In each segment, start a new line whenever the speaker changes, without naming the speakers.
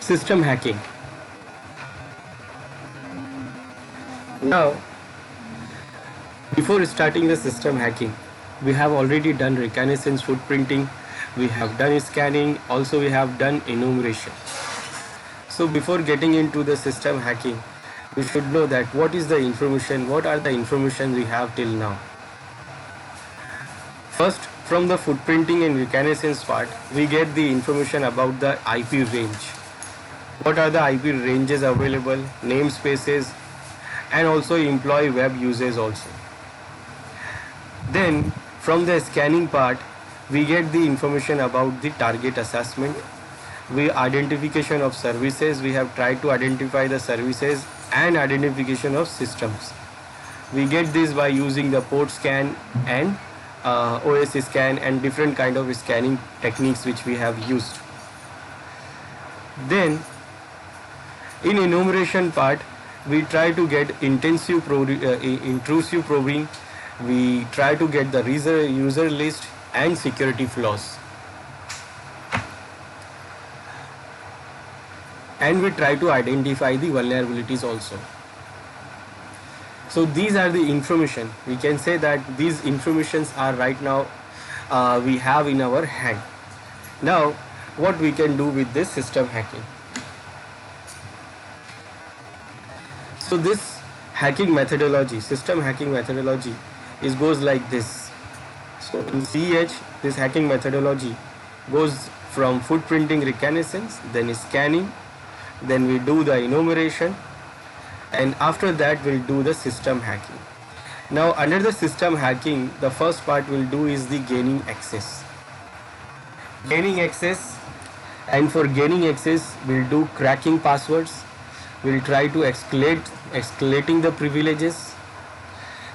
System hacking. Now, before starting the system hacking, we have already done reconnaissance footprinting, we have done scanning, also we have done enumeration. So before getting into the system hacking, we should know that what is the information, what are the information we have till now. First, from the footprinting and reconnaissance part, we get the information about the IP range. What are the IP ranges available, namespaces, and also employee web users also. Then from the scanning part, we get the information about the target assessment, we identification of services, we have tried to identify the services and identification of systems. We get this by using the port scan and OS scan and different kind of scanning techniques which we have used. Then in enumeration part, we try to get intrusive probing, we try to get the user list and security flaws, and we try to identify the vulnerabilities also. So these are the information. We can say that these informations are right now we have in our hand. Now what we can do with this system hacking? So this hacking methodology, system hacking methodology, goes like this. So in CH, this hacking methodology goes from footprinting reconnaissance, then scanning, then we do the enumeration, and after that we'll do the system hacking. Now under the system hacking, the first part we'll do is the gaining access. Gaining access, and for gaining access we'll do cracking passwords, we'll try to escalating the privileges.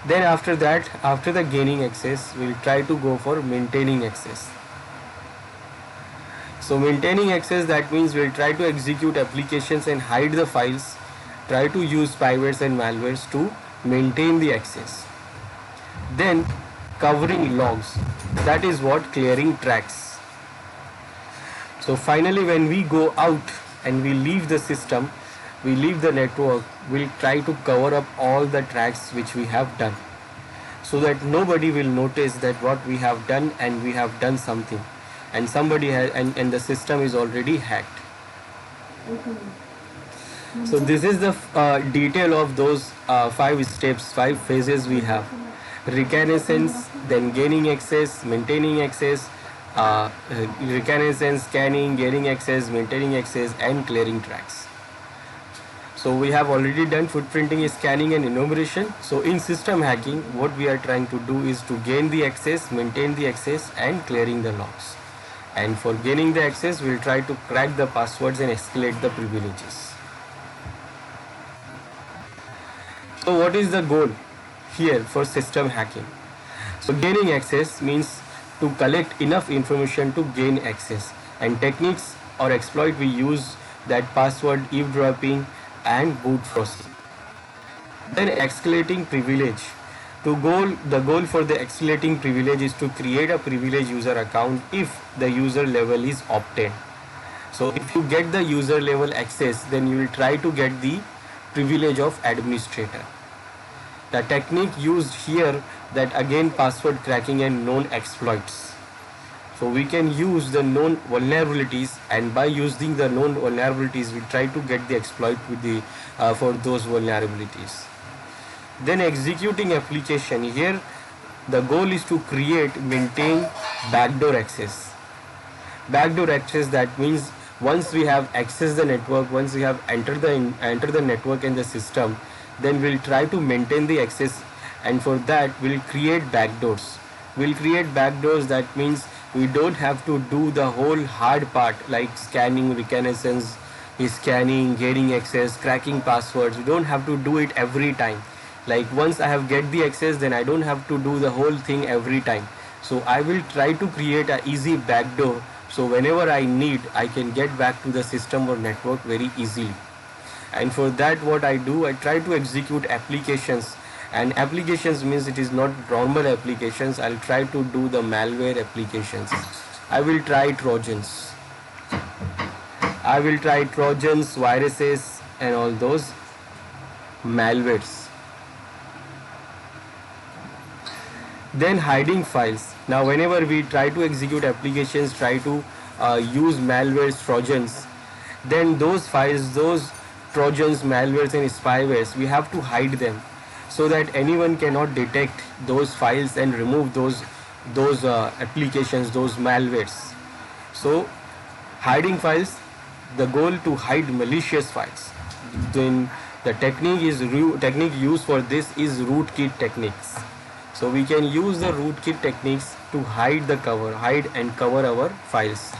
Then after that, after the gaining access, we'll try to go for maintaining access. So maintaining access, that means we'll try to execute applications and hide the files, try to use spywares and malwares to maintain the access. Then covering logs, that is what clearing tracks. So finally when we go out and we leave the system, we leave the network, we'll try to cover up all the tracks which we have done, so that nobody will notice that what we have done and we have done something, and somebody has, and the system is already hacked. So this is the detail of those 5 steps, 5 phases we have: reconnaissance, then gaining access, maintaining access, reconnaissance, scanning, gaining access, maintaining access, and clearing tracks. So we have already done footprinting, scanning, and enumeration. So in system hacking, what we are trying to do is to gain the access, maintain the access, and clearing the logs. And for gaining the access, we'll try to crack the passwords and escalate the privileges. So what is the goal here for system hacking? So gaining access means to collect enough information to gain access, and techniques or exploit we use that password eavesdropping and boot forcing. Then escalating privilege. The goal for the escalating privilege is to create a privileged user account if the user level is obtained. So if you get the user level access, then you will try to get the privilege of administrator. The technique used here, that again password cracking and known exploits. So we can use the known vulnerabilities, and by using the known vulnerabilities, we try to get the exploit with the for those vulnerabilities. Then executing application. Here, the goal is to create, maintain backdoor access. Backdoor access, that means once we have accessed the network, once we have entered the network and the system, then we'll try to maintain the access, and for that we'll create backdoors. That means we don't have to do the whole hard part like scanning, reconnaissance, scanning, gaining access, cracking passwords. We don't have to do it every time. Like once I have get the access, then I don't have to do the whole thing every time. So I will try to create an easy backdoor, so whenever I need, I can get back to the system or network very easily. And for that, what I do, I try to execute applications. And applications means it is not normal applications. I'll try to do the malware applications. I will try Trojans. I will try trojans, viruses and all those malwares. Then hiding files. Now whenever we try to execute applications, try to use malwares, trojans, then those files, those trojans, malwares and spywares, we have to hide them so that anyone cannot detect those files and remove those applications, those malwares. So hiding files, the goal to hide malicious files. Then the technique used for this is rootkit techniques. So we can use the rootkit techniques to hide and cover our files.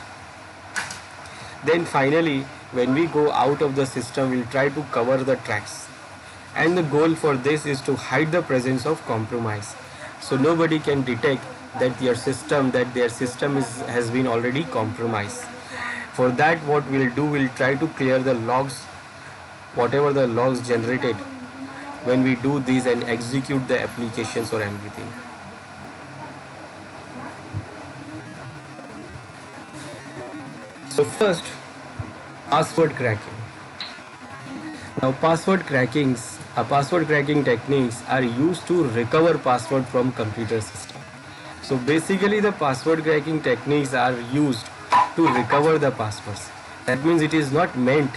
Then finally, when we go out of the system, we'll try to cover the tracks. And the goal for this is to hide the presence of compromise. So nobody can detect that their system has been already compromised. For that, what we'll do, we'll try to clear the logs, whatever the logs generated when we do this and execute the applications or everything. So first, password cracking. Now password cracking techniques are used to recover password from computer system. So basically the password cracking techniques are used to recover the passwords. That means it is not meant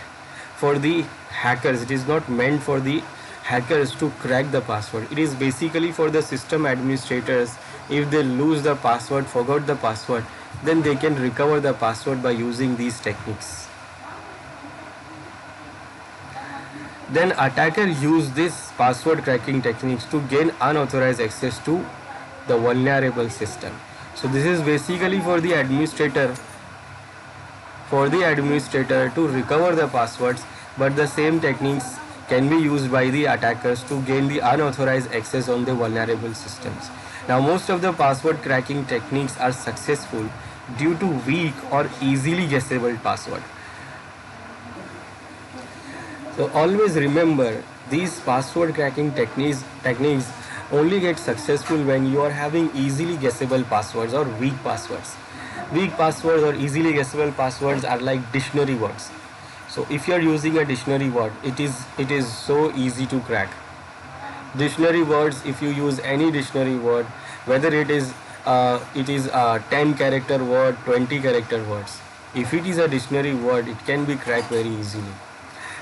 for the hackers, it is not meant for the hackers to crack the password. It is basically for the system administrators. If they lose the password, forgot the password, then they can recover the password by using these techniques. Then attackers use this password cracking techniques to gain unauthorized access to the vulnerable system. So this is basically for the administrator to recover the passwords, but the same techniques can be used by the attackers to gain the unauthorized access on the vulnerable systems. Now most of the password cracking techniques are successful due to weak or easily guessable password. So always remember, these password cracking techniques only get successful when you are having easily guessable passwords or weak passwords. Weak passwords or easily guessable passwords are like dictionary words. So if you are using a dictionary word, it is so easy to crack. Dictionary words, if you use any dictionary word, whether it is a 10 character word, 20 character words, if it is a dictionary word, it can be cracked very easily.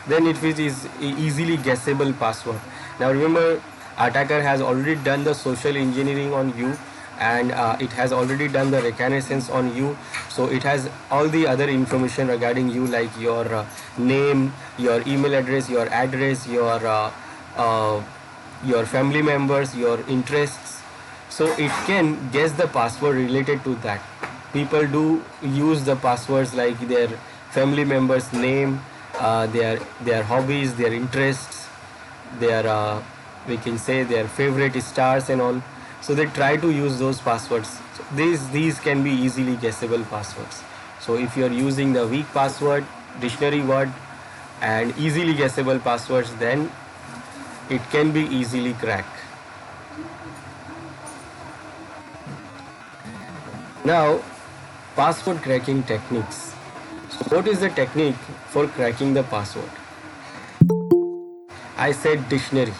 Then if it is easily guessable password, now remember, attacker has already done the social engineering on you, and it has already done the reconnaissance on you. So it has all the other information regarding you, like your name, your email address, your family members, your interests. So it can guess the password related to that. People do use the passwords like their family members' name, their hobbies, their interests, their we can say their favorite stars and all. So they try to use those passwords. So these can be easily guessable passwords. So if you are using the weak password, dictionary word and easily guessable passwords, then it can be easily cracked. Now, password cracking techniques. So what is the technique for cracking the password? I said dictionary.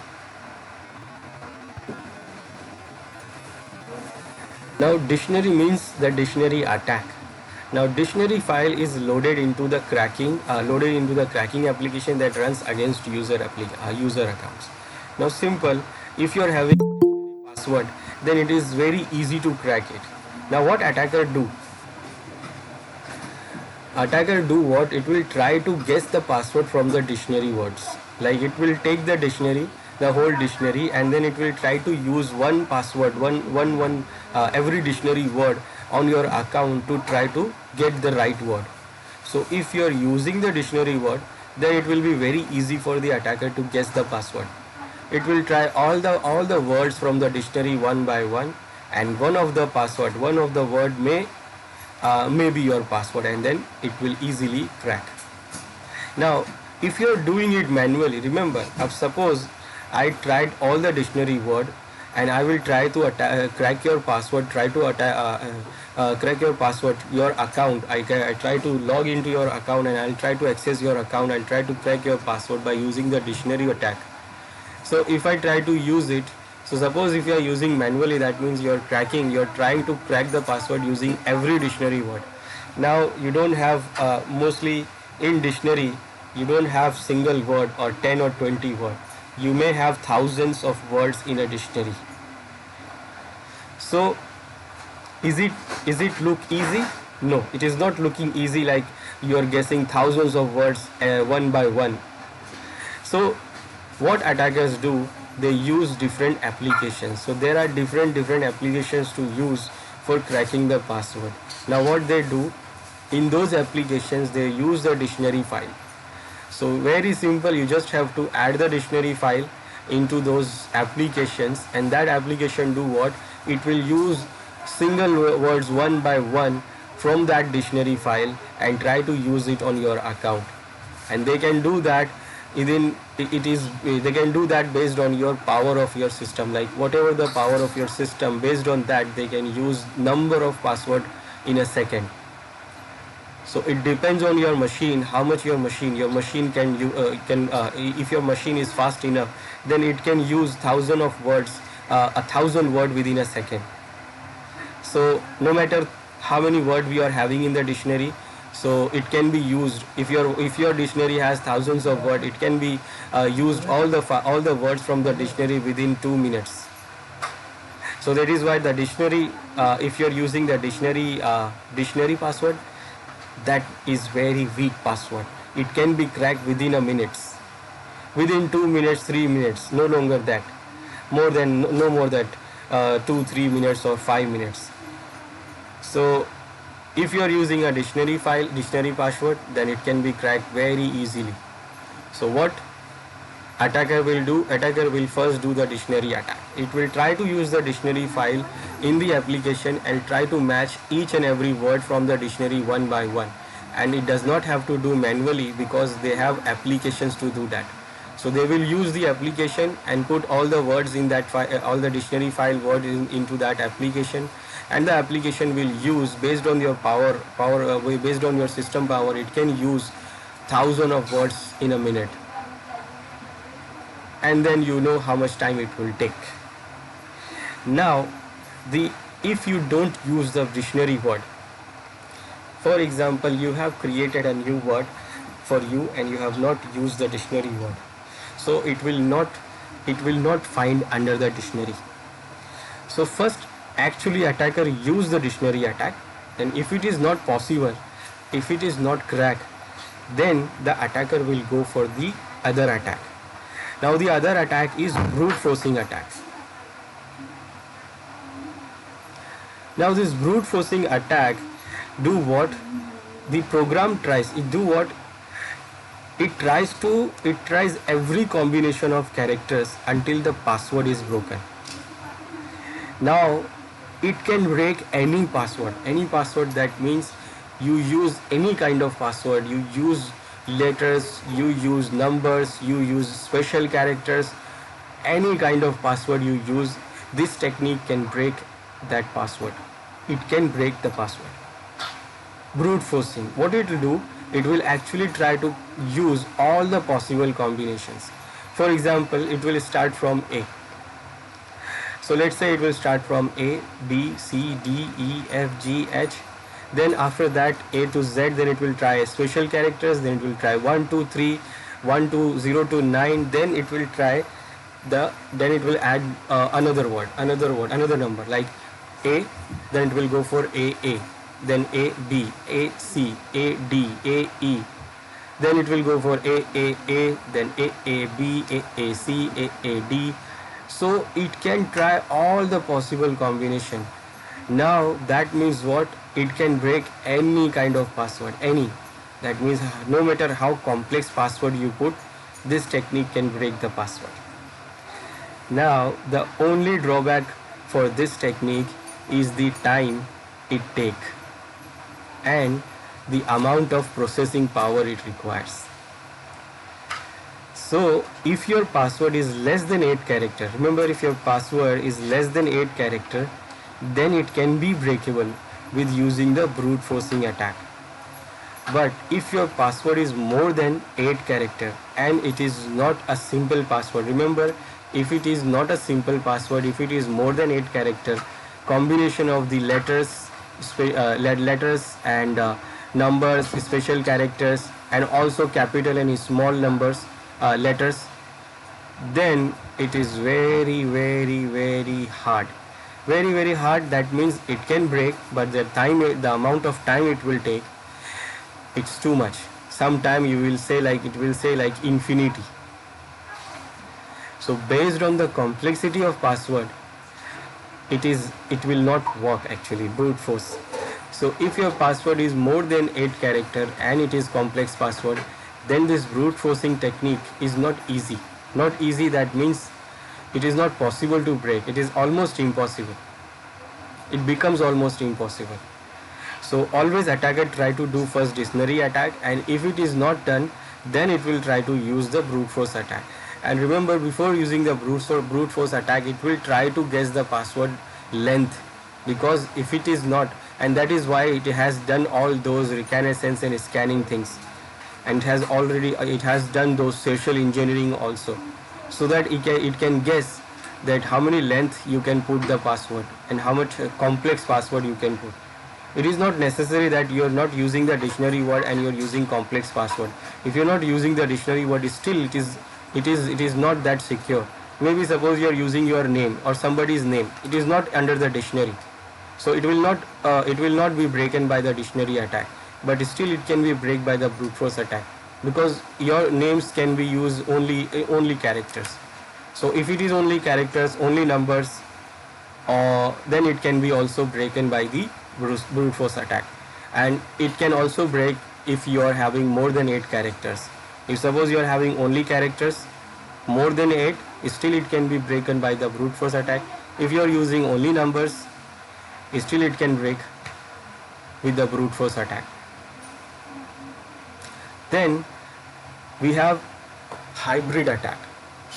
Now dictionary means the dictionary attack. Now dictionary file is loaded into the cracking application that runs against user accounts. Now simple, if you are having password, then it is very easy to crack it. Now what attacker do? It will try to guess the password from the dictionary words. Like it will take the dictionary, the whole dictionary, and then it will try to use one password, every dictionary word on your account to try to get the right word. So if you are using the dictionary word, then it will be very easy for the attacker to guess the password. It will try all the words from the dictionary one by one, and one of the word may be your password, and then it will easily crack. Now if you are doing it manually, remember, suppose I tried all the dictionary word and I will try to crack your password, crack your password, your account. I try to log into your account and I'll try to access your account. I'll try to crack your password by using the dictionary attack. So if I try to use it, so suppose if you are using manually, that means you're trying to crack the password using every dictionary word. Now you don't have mostly in dictionary, you don't have single word or 10 or 20 word. You may have thousands of words in a dictionary. So is it look easy? No, it is not looking easy, like you are guessing thousands of words one by one. So what attackers do, they use different applications. So there are different applications to use for cracking the password. Now what they do, in those applications they use the dictionary file. So very simple, you just have to add the dictionary file into those applications, and that application do what, it will use single words one by one from that dictionary file and try to use it on your account. And they can do that they can do that based on your power of your system, like whatever the power of your system, based on that they can use number of password in a second. So it depends on your machine, how much your machine can if your machine is fast enough, then it can use 1,000 word within a second. So no matter how many word we are having in the dictionary, so it can be used. If your dictionary has thousands of words, it can be used all the words from the dictionary within 2 minutes. So that is why the dictionary, if you're using the dictionary password, that is very weak password. It can be cracked within a minutes, within 2 minutes, 3 minutes, no longer that, no more that 2-3 minutes or 5 minutes. So if you are using a dictionary password, then it can be cracked very easily. So what attacker will do, attacker will first do the dictionary attack. It will try to use the dictionary file in the application and try to match each and every word from the dictionary one by one. And it does not have to do manually because they have applications to do that. So they will use the application and put all the words in that file, all the dictionary file word into that application, and the application will use based on your based on your system power, it can use 1,000 of words in a minute. And then you know how much time it will take. Now if you don't use the dictionary word, for example, you have created a new word for you and you have not used the dictionary word, so it will not find under the dictionary. So first, actually attacker use the dictionary attack, and if it is not possible, if it is not cracked, then the attacker will go for the other attack. Now the other attack is brute forcing attacks. Now this brute forcing attack do what the program tries, it tries every combination of characters until the password is broken. Now it can break any password. That means you use any kind of password, you use letters, you use numbers, you use special characters, any kind of password you use, this technique can break that password. It can break the password. Brute forcing, what it will do, it will actually try to use all the possible combinations. For example, it will start from A. So let's say it will start from A, B, C, D, E, F, G, H. Then after that A to Z, then it will try special characters, then it will try 1, 2, 3, 1 to 0 to 9, then it will try then it will add another number like A, then it will go for A, then A, B, A, C, A, D, A, E, then it will go for A, then A, B, A, C, A, D. So it can try all the possible combination. Now that means what? It can break any kind of password, any. That means no matter how complex password you put, this technique can break the password. Now the only drawback for this technique is the time it takes and the amount of processing power it requires. So if your password is less than 8 character, remember, if your password is less than 8 character, then it can be breakable with using the brute forcing attack. But if your password is more than 8 character and it is not a simple password, remember, if it is not a simple password, if it is more than 8 character, combination of the letters and numbers, special characters, and also capital and small numbers, letters, then it is very, very, very hard. Very, very hard. That means it can break, but the amount of time it will take, it's too much. Sometime you will say like, it will say like infinity. So based on the complexity of password, it will not work actually, brute force. So if your password is more than 8 character and it is complex password, then this brute forcing technique is not easy. Not easy, that means it is not possible to break. It is almost impossible. It becomes almost impossible. So always attacker try to do first dictionary attack, and if it is not done, then it will try to use the brute force attack. And remember, before using the brute force attack, it will try to guess the password length, because if it is not, and that is why it has done all those reconnaissance and scanning things, and it has done those social engineering also, so that it can guess that how many length you can put the password and how much complex password you can put. It is not necessary that you are not using the dictionary word and you are using complex password. If you are not using the dictionary word, still it is not that secure. Maybe suppose you are using your name or somebody's name, it is not under the dictionary, so it will not be broken by the dictionary attack, but still it can be break by the brute force attack, because your names can be used only characters. So if it is only characters, only numbers, then it can be also broken by the brute force attack. And it can also break if you are having more than 8 characters. If suppose you are having only characters more than 8, still it can be broken by the brute force attack. If you are using only numbers, still it can break with the brute force attack. Then we have hybrid attack.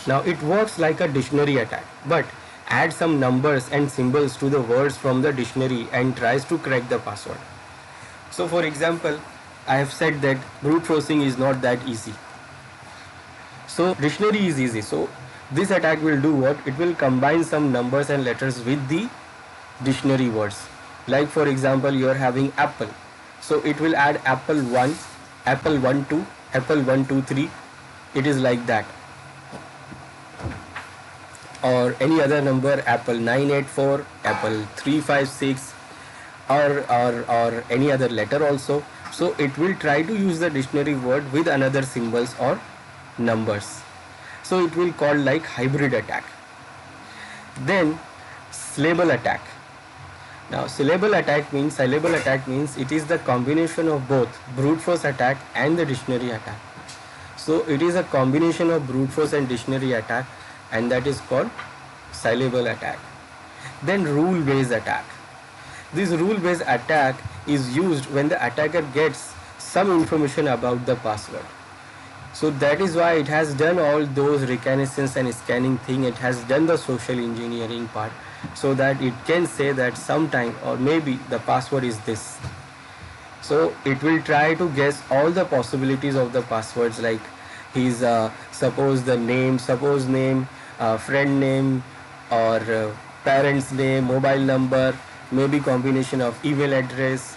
Now it works like a dictionary attack, but add some numbers and symbols to the words from the dictionary and tries to crack the password. So for example, I have said that brute forcing is not that easy. So dictionary is easy. So this attack will do what? It will combine some numbers and letters with the dictionary words. Like for example, you are having apple. So it will add apple 1, apple 1, 2, apple 1, 2, 3. It is like that. Or any other number, apple 984, apple 356, or any other letter also. So it will try to use the dictionary word with another symbols or numbers. So it will call like hybrid attack. Then syllable attack. Now syllable attack means it is the combination of both brute force attack and the dictionary attack. So it is a combination of brute force and dictionary attack, and that is called syllable attack. Then rule based attack. This rule based attack is used when the attacker gets some information about the password. So that is why it has done all those reconnaissance and scanning thing. It has done the social engineering part, so that it can say that sometime or maybe the password is this. So it will try to guess all the possibilities of the passwords, like his suppose name, friend name, or parent's name, mobile number, maybe combination of email address.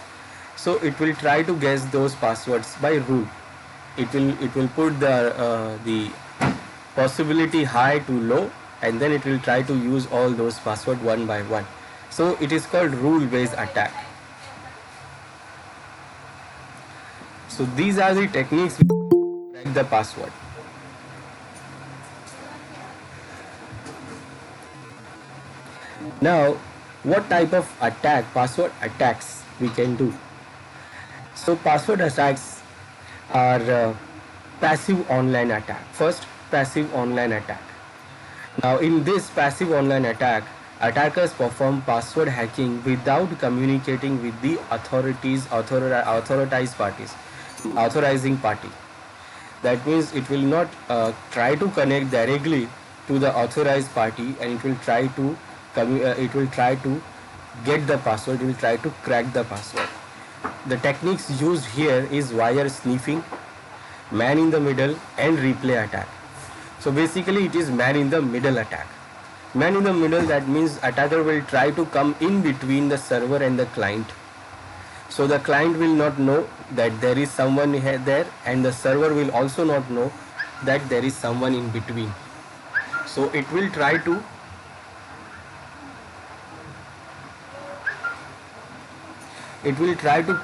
So it will try to guess those passwords by rule. It will put the possibility high to low, and then it will try to use all those password one by one. So it is called rule based attack. So these are the techniques to crack the password. Now, what type of password attacks we can do? So password attacks are passive online attack. First, passive online attack. Now in this passive online attack, attackers perform password hacking without communicating with the authorizing party. That means it will not try to connect directly to the authorized party, and it will try to get the password. It will try to crack the password. The techniques used here is wire sniffing, man in the middle, and replay attack. So basically it is man in the middle attack. Man in the middle, that means attacker will try to come in between the server and the client. So the client will not know that there is someone there, and the server will also not know that there is someone in between. So it will try to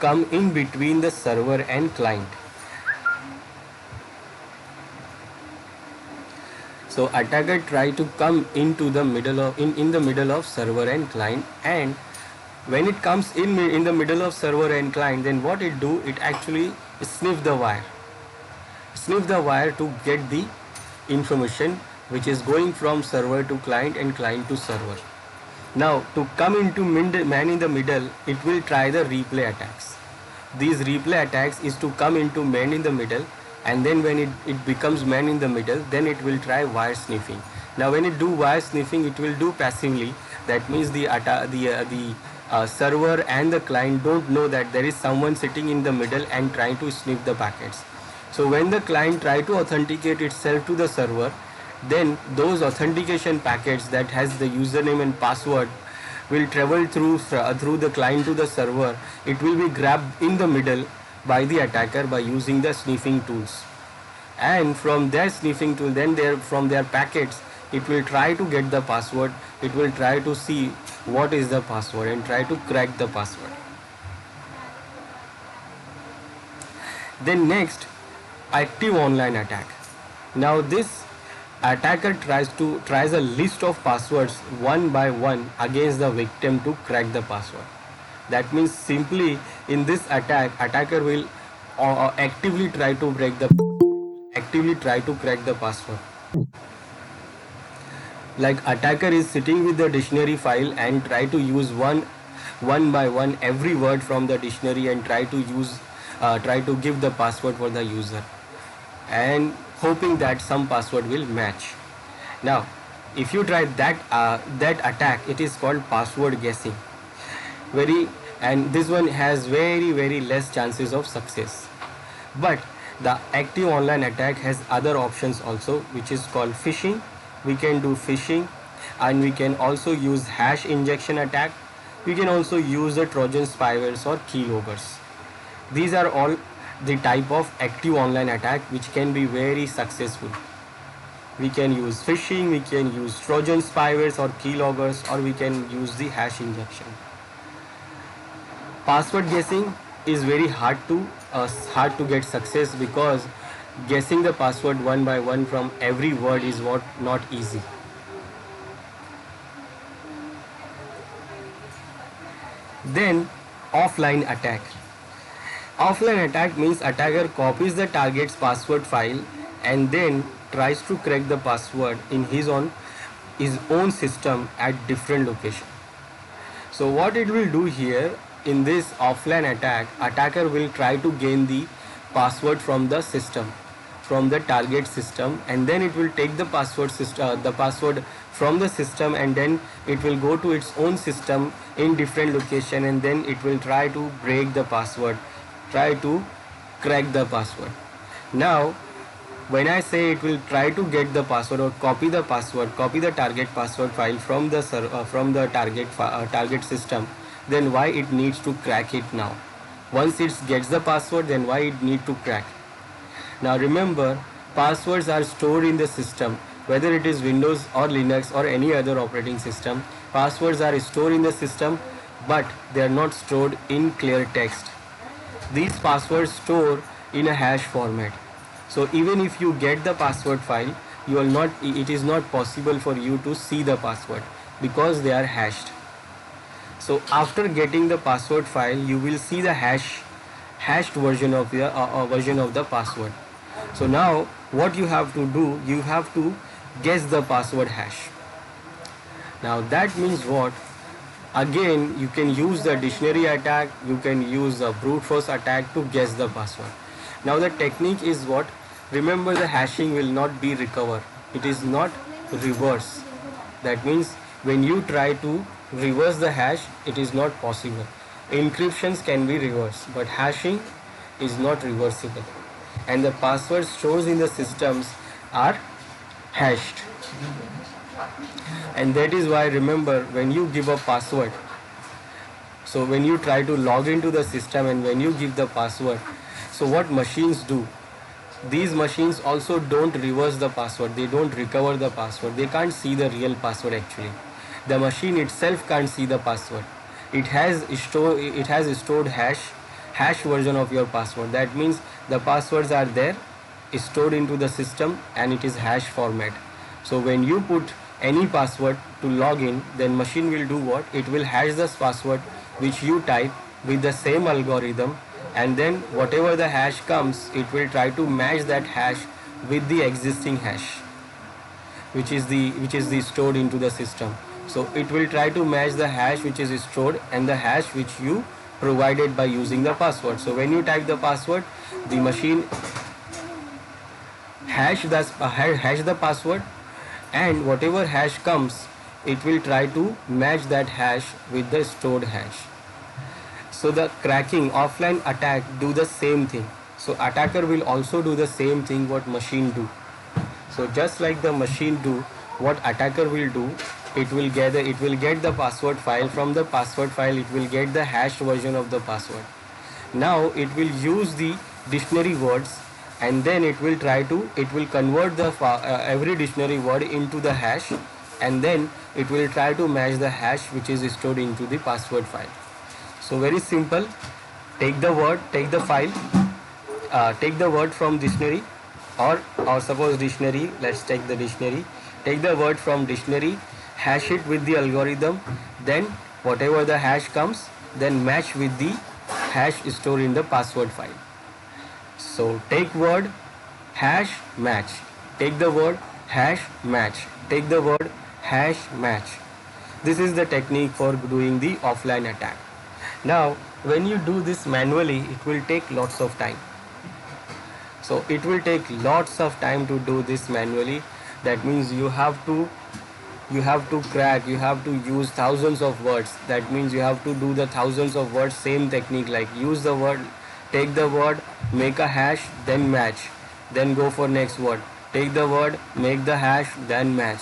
come in between the server and client. So attacker try to come into the middle of in the middle of server and client, and when it comes in the middle of server and client, then what it do, it actually sniff the wire to get the information which is going from server to client and client to server. Now to come into man in the middle, it will try the replay attacks. These replay attacks is to come into man in the middle, and then when it becomes man in the middle, then it will try wire sniffing. Now when it do wire sniffing, it will do passively. That means the server and the client don't know that there is someone sitting in the middle and trying to sniff the packets. So when the client try to authenticate itself to the server, then those authentication packets that has the username and password will travel through the client to the server. It will be grabbed in the middle by the attacker by using the sniffing tools, and from their sniffing tool, then from their packets, it will try to get the password. It will try to see what is the password and try to crack the password. Then next, active online attack. Now this attacker tries a list of passwords one by one against the victim to crack the password. That means simply in this attack, attacker will actively try to crack the password. Like attacker is sitting with the dictionary file and try to use one by one every word from the dictionary and try to give the password for the user, and hoping that some password will match. Now if you try that attack, it is called password guessing. And this one has very less chances of success. But the active online attack has other options also, which is called phishing. We can do phishing, and we can also use hash injection attack. We can also use the Trojan spywares or keyloggers. These are all the type of active online attack which can be very successful. We can use phishing, we can use Trojan spywares or keyloggers, or we can use the hash injection. Password guessing is very hard to get success, because guessing the password one by one from every word is not easy. Then offline attack. Offline attack means attacker copies the target's password file and then tries to crack the password in his own system at different location. So what it will do here, in this offline attack, attacker will try to gain the password from the system, from the target system, and then it will take the password from the system, and then it will go to its own system in different location, and then it will try to break the password, try to crack the password. Now when I say it will try to get the password or copy the target password file from the target system, then why it needs to crack it now? Once it gets the password, then why it need to crack? Now remember, passwords are stored in the system, whether it is Windows or Linux or any other operating system. Passwords are stored in the system, but they are not stored in clear text. These passwords store in a hash format. So even if you get the password file, it is not possible for you to see the password because they are hashed. So after getting the password file, you will see the hashed version of the password. So now what you have to do, you have to guess the password hash. Now that means what? Again, you can use the dictionary attack, you can use the brute force attack to guess the password. Now the technique is what? remember the hashing will not be recovered. It is not reverse. That means when you try to reverse the hash, it is not possible. Encryptions can be reversed, but hashing is not reversible. And the passwords stored in the systems are hashed. And that is why, remember, when you give a password, so when you try to log into the system and when you give the password, so what machines do, these machines also don't reverse the password, they don't recover the password, they can't see the real password. Actually, the machine itself can't see the password. It has stored hash version of your password. That means the passwords are there, stored into the system, and it is hash format. So when you put any password to log in, then machine will do what? It will hash this password which you type with the same algorithm, and then whatever the hash comes, it will try to match that hash with the existing hash, which is the stored into the system. So it will try to match the hash which is stored and the hash which you provided by using the password. So when you type the password, the machine hash the password, and whatever hash comes, it will try to match that hash with the stored hash. So the cracking offline attack do the same thing. So attacker will also do the same thing what machine do. So just like the machine do, what attacker will do, it will get the password file. From the password file, it will get the hashed version of the password. Now it will use the dictionary words, and then it will convert the every dictionary word into the hash, and then it will try to match the hash which is stored into the password file. So very simple. Take the word from dictionary, or suppose dictionary, let's take the dictionary. Take the word from dictionary, hash it with the algorithm, then whatever the hash comes, then match with the hash stored in the password file. So take word, hash, match. Take the word, hash, match. Take the word, hash, match. This is the technique for doing the offline attack. Now when you do this manually, it will take lots of time. So it will take lots of time to do this manually. That means you have to crack, you have to use thousands of words. That means you have to do the thousands of words, same technique, like use the word, take the word, make a hash, then match, then go for next word, take the word, make the hash, then match.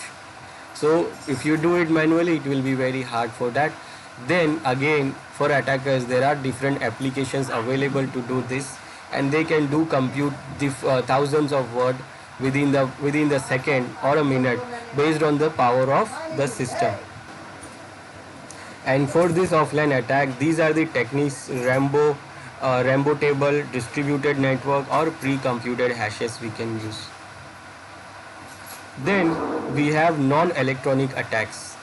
So if you do it manually, it will be very hard for that. Then again, for attackers, there are different applications available to do this, and they can do compute the thousands of words within the second or a minute, based on the power of the system. And for this offline attack, these are the techniques: Rambo table, distributed network, or pre-computed hashes we can use. Then we have non-electronic attacks.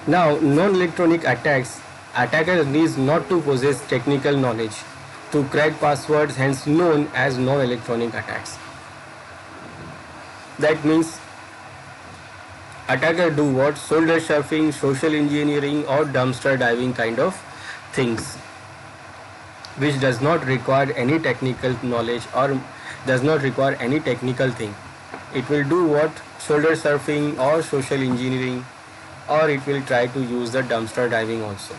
Now, non-electronic attacks, attackers needs not to possess technical knowledge to crack passwords, hence known as non-electronic attacks. That means attacker do what? Shoulder surfing, social engineering, or dumpster diving kind of things, which does not require any technical knowledge or does not require any technical thing. It will do what? Shoulder surfing or social engineering, or it will try to use the dumpster diving also.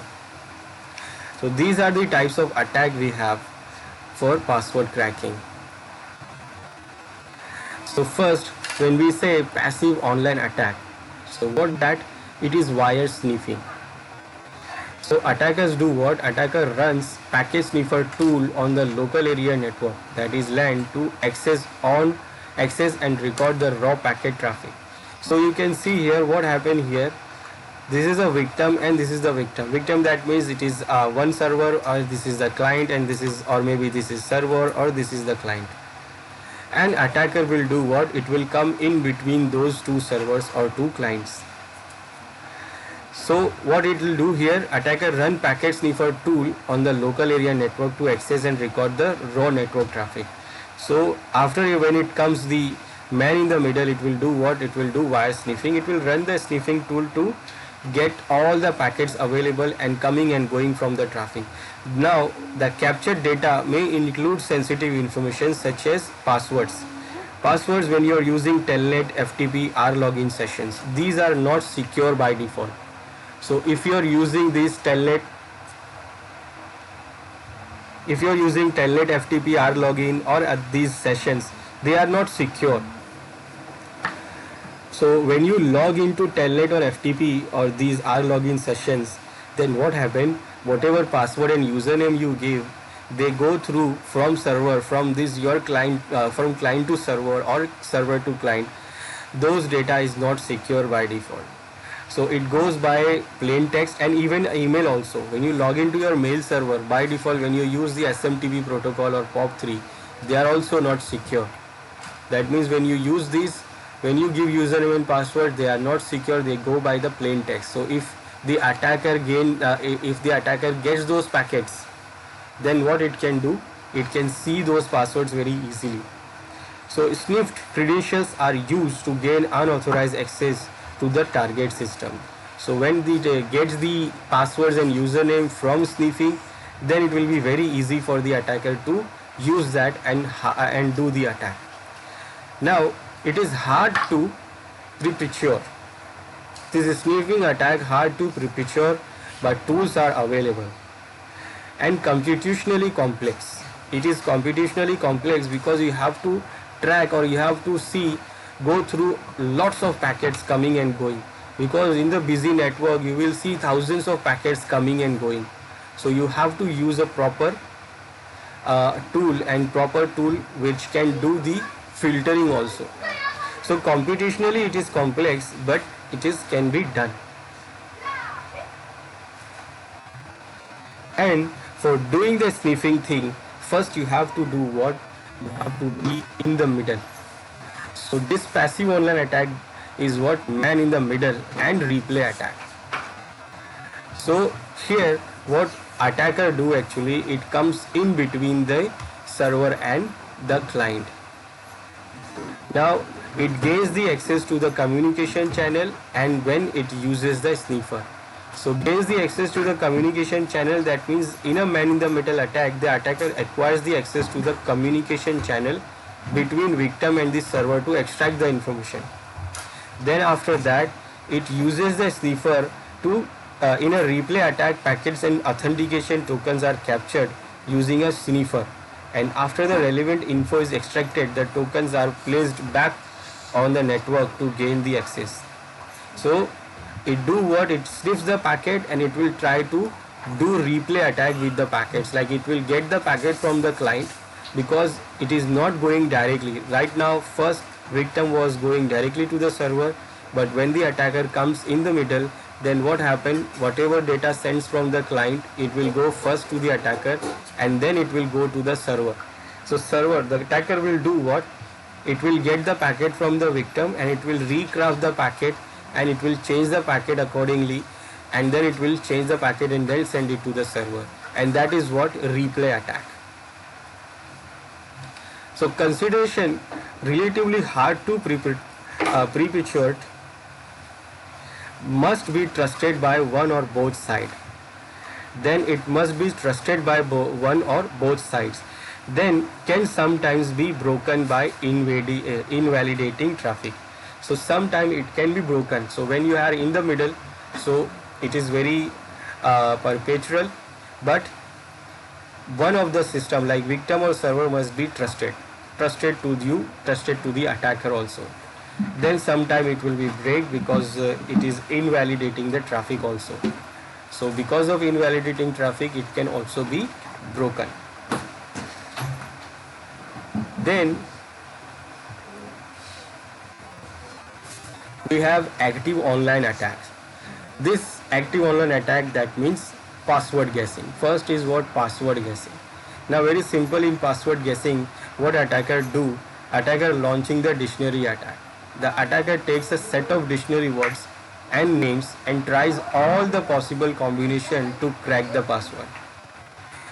So these are the types of attack we have for password cracking. So first, when we say passive online attack, so what that? It is wire sniffing. So attackers do what? Attacker runs packet sniffer tool on the local area network, that is LAN, to access and record the raw packet traffic. So you can see here what happened here. This is a victim and this is the victim. Victim, that means it is one server, or this is the client, and this is, or maybe this is server, or this is the client. And attacker will do what? It will come in between those two servers or two clients. So what it will do here? Attacker run packet sniffer tool on the local area network to access and record the raw network traffic. So after, when it comes the man in the middle, it will do what? It will do wire sniffing. It will run the sniffing tool to get all the packets available and coming and going from the traffic. Now the captured data may include sensitive information such as passwords. Passwords when you are using Telnet, FTP, login sessions. These are not secure by default. So if you are using these Telnet, FTP, login or these sessions, they are not secure. So when you log into Telnet or FTP or these login sessions, then what happened? Whatever password and username you give, they go through from server, from this your client, from client to server or server to client. Those data is not secure by default. So it goes by plain text and even email also. When you log into your mail server, by default when you use the SMTP protocol or POP3, they are also not secure. That means when you use these, when you give username and password, they are not secure, they go by the plain text. So if the attacker gets those packets, then what it can do, it can see those passwords very easily. So sniffed credentials are used to gain unauthorized access to the target system. So when it gets the passwords and username from sniffing, then it will be very easy for the attacker to use that and do the attack. Now it is hard to perpetrate. This is sniffing attack hard to perpetrate, but tools are available. And computationally complex. It is computationally complex because you have to track or you have to go through lots of packets coming and going. Because in the busy network you will see thousands of packets coming and going. So you have to use a proper tool which can do the filtering also. So computationally it is complex, but can be done. And for doing the sniffing thing, first you have to do what? You have to be in the middle. So this passive online attack is what? Man in the middle and replay attack. So here what attacker do actually, it comes in between the server and the client. Now it gains the access to the communication channel, and when it uses the sniffer. So gains the access to the communication channel, that means in a man in the middle attack, the attacker acquires the access to the communication channel between victim and the server to extract the information. Then after that, it uses the sniffer to in a replay attack, packets and authentication tokens are captured using a sniffer, and after the relevant info is extracted, the tokens are placed back on the network to gain the access. So it do what? It sniffs the packet and it will try to do replay attack with the packets. Like it will get the packet from the client, because it is not going directly. Right now first victim was going directly to the server, but when the attacker comes in the middle, then what happened? Whatever data sends from the client, it will go first to the attacker and then it will go to the server. So the attacker will do what? It will get the packet from the victim and it will recraft the packet and it will change the packet accordingly, and then it will change the packet and then send it to the server, and that is what? Replay attack. So consideration relatively hard to perpetrate, must be trusted by one or both sides. Then it must be trusted by one or both sides. Then can sometimes be broken by invalidating traffic. So sometimes it can be broken. So when you are in the middle, so it is very perpetual, but one of the system like victim or server must be trusted to you, trusted to the attacker also. Then sometime it will be break because it is invalidating the traffic also. So because of invalidating traffic, it can also be broken. Then we have active online attacks. This active online attack, that means password guessing. First is what? Password guessing. Now very simple in password guessing, what attacker do? Attacker launching the dictionary attack. The attacker takes a set of dictionary words and names and tries all the possible combination to crack the password.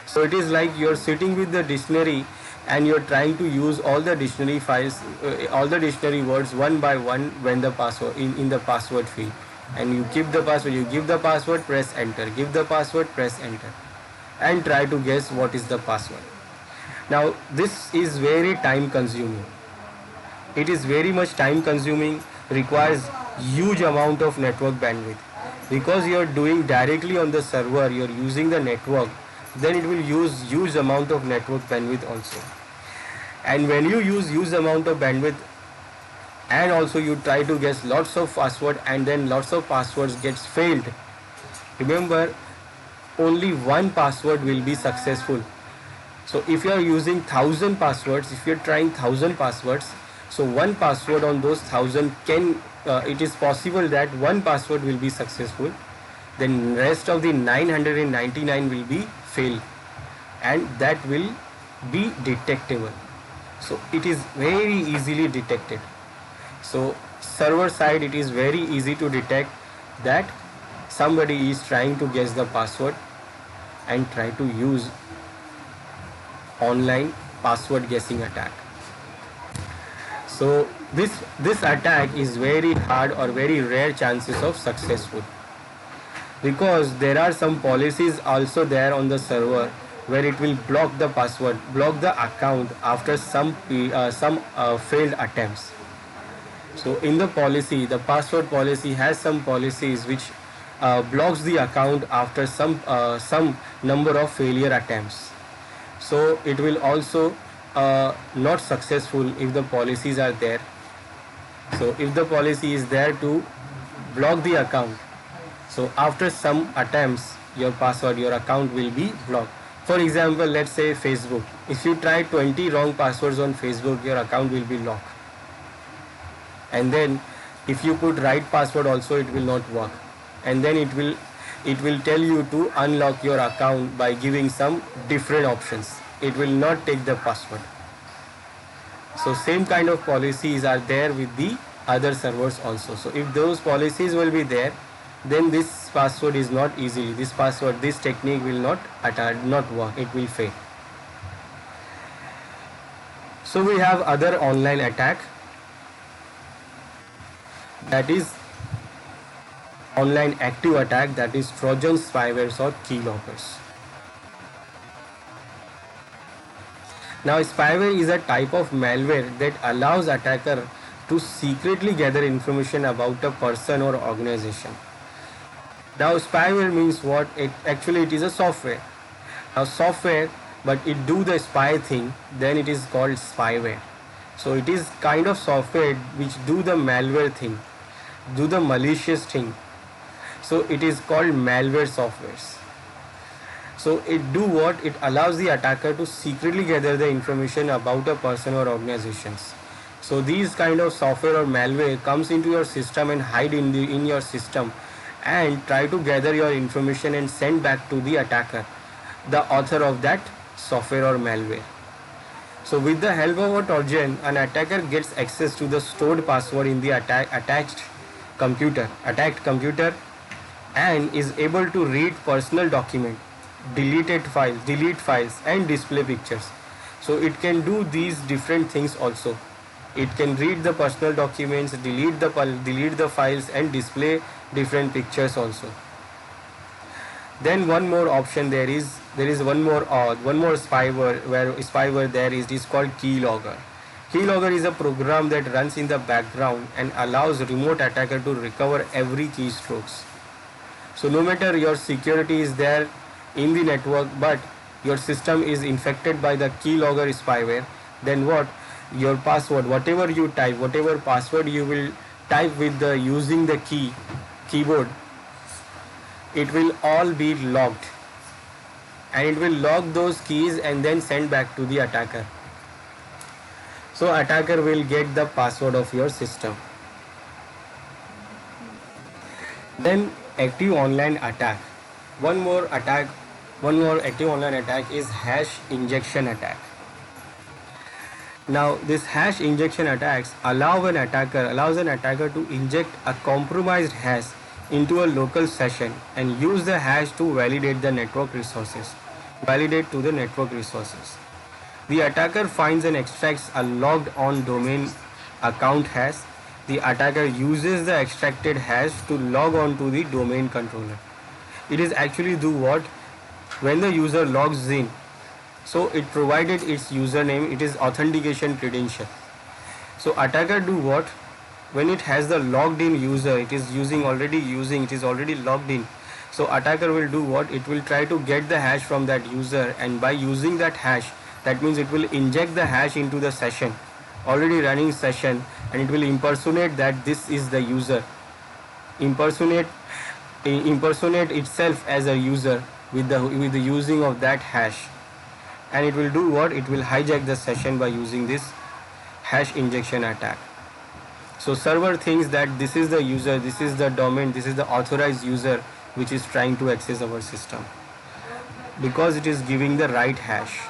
So it is like you're sitting with the dictionary and you're trying to use all the dictionary files, all the dictionary words one by one when the password in the password field. and you keep the password, you give the password, press enter, give the password, press enter, and try to guess what is the password. Now this is very time consuming. It is very much time consuming, requires huge amount of network bandwidth. Because you are doing directly on the server, you are using the network, then it will use huge amount of network bandwidth also. And when you use huge amount of bandwidth, and also you try to guess lots of password, and then lots of passwords gets failed, remember, only one password will be successful. So if you are using 1,000 passwords, if you are trying 1,000 passwords, so one password on those 1,000 can, it is possible that one password will be successful, then rest of the 999 will be failed, and that will be detectable. So it is very easily detected. So server side, it is very easy to detect that somebody is trying to guess the password and try to use online password guessing attack. So this attack is very hard or very rare chances of successful, because there are some policies also there on the server where it will block the password, block the account after some failed attempts. So in the policy, the password policy has some policies which blocks the account after some number of failure attempts. So it will also not successful if the policies are there. So if the policy is there to block the account, so after some attempts, your password, your account will be blocked. For example, let's say Facebook. If you try 20 wrong passwords on Facebook, your account will be locked. And then if you put right password also, it will not work. And then it will tell you to unlock your account by giving some different options. It will not take the password. So same kind of policies are there with the other servers also. So if those policies will be there, then this password is not easily, this technique will not work, it will fail. So we have other online attack, that is online active attack, that is Trojan spywares or keyloggers. Now spyware is a type of malware that allows attacker to secretly gather information about a person or organization. Now spyware means what? It is a software. Now software, but it do the spy thing, then it is called spyware. So it is kind of software which do the malware thing, do the malicious thing. So it is called malware softwares. So it do what? It allows the attacker to secretly gather the information about a person or organizations. So these kind of software or malware comes into your system and hide in your system and try to gather your information and send back to the attacker, the author of that software or malware. So with the help of a Trojan, an attacker gets access to the stored password in the attacked computer, and is able to read personal document, delete files and display pictures. So it can do these different things also. It can read the personal documents, delete the files and display different pictures also. Then one more option there is one more spyware there is. It is called keylogger. Keylogger is a program that runs in the background and allows remote attacker to recover every keystrokes. So no matter your security is there in the network, but your system is infected by the keylogger spyware, then what? Your password, whatever you type, whatever password you will type with the using the keyboard, it will all be logged, and it will log those keys and then send back to the attacker. So attacker will get the password of your system. Then active online attack. One more active online attack is hash injection attack. Now this hash injection attacks allows an attacker to inject a compromised hash into a local session and use the hash to validate to the network resources. The attacker finds and extracts a logged on domain account hash the attacker uses the extracted hash to log on to the domain controller. It is actually do what? When the user logs in, so it provided its username, it is authentication credential. So attacker do what? When it has the logged in user, it is already logged in. So attacker will do what? It will try to get the hash from that user, and by using that hash, that means it will inject the hash into the session, already running session, and it will impersonate that this is the user, impersonate itself as a user with the using of that hash, and it will do what? It will hijack the session by using this hash injection attack. So server thinks that this is the user, this is the domain, this is the authorized user which is trying to access our system, because it is giving the right hash.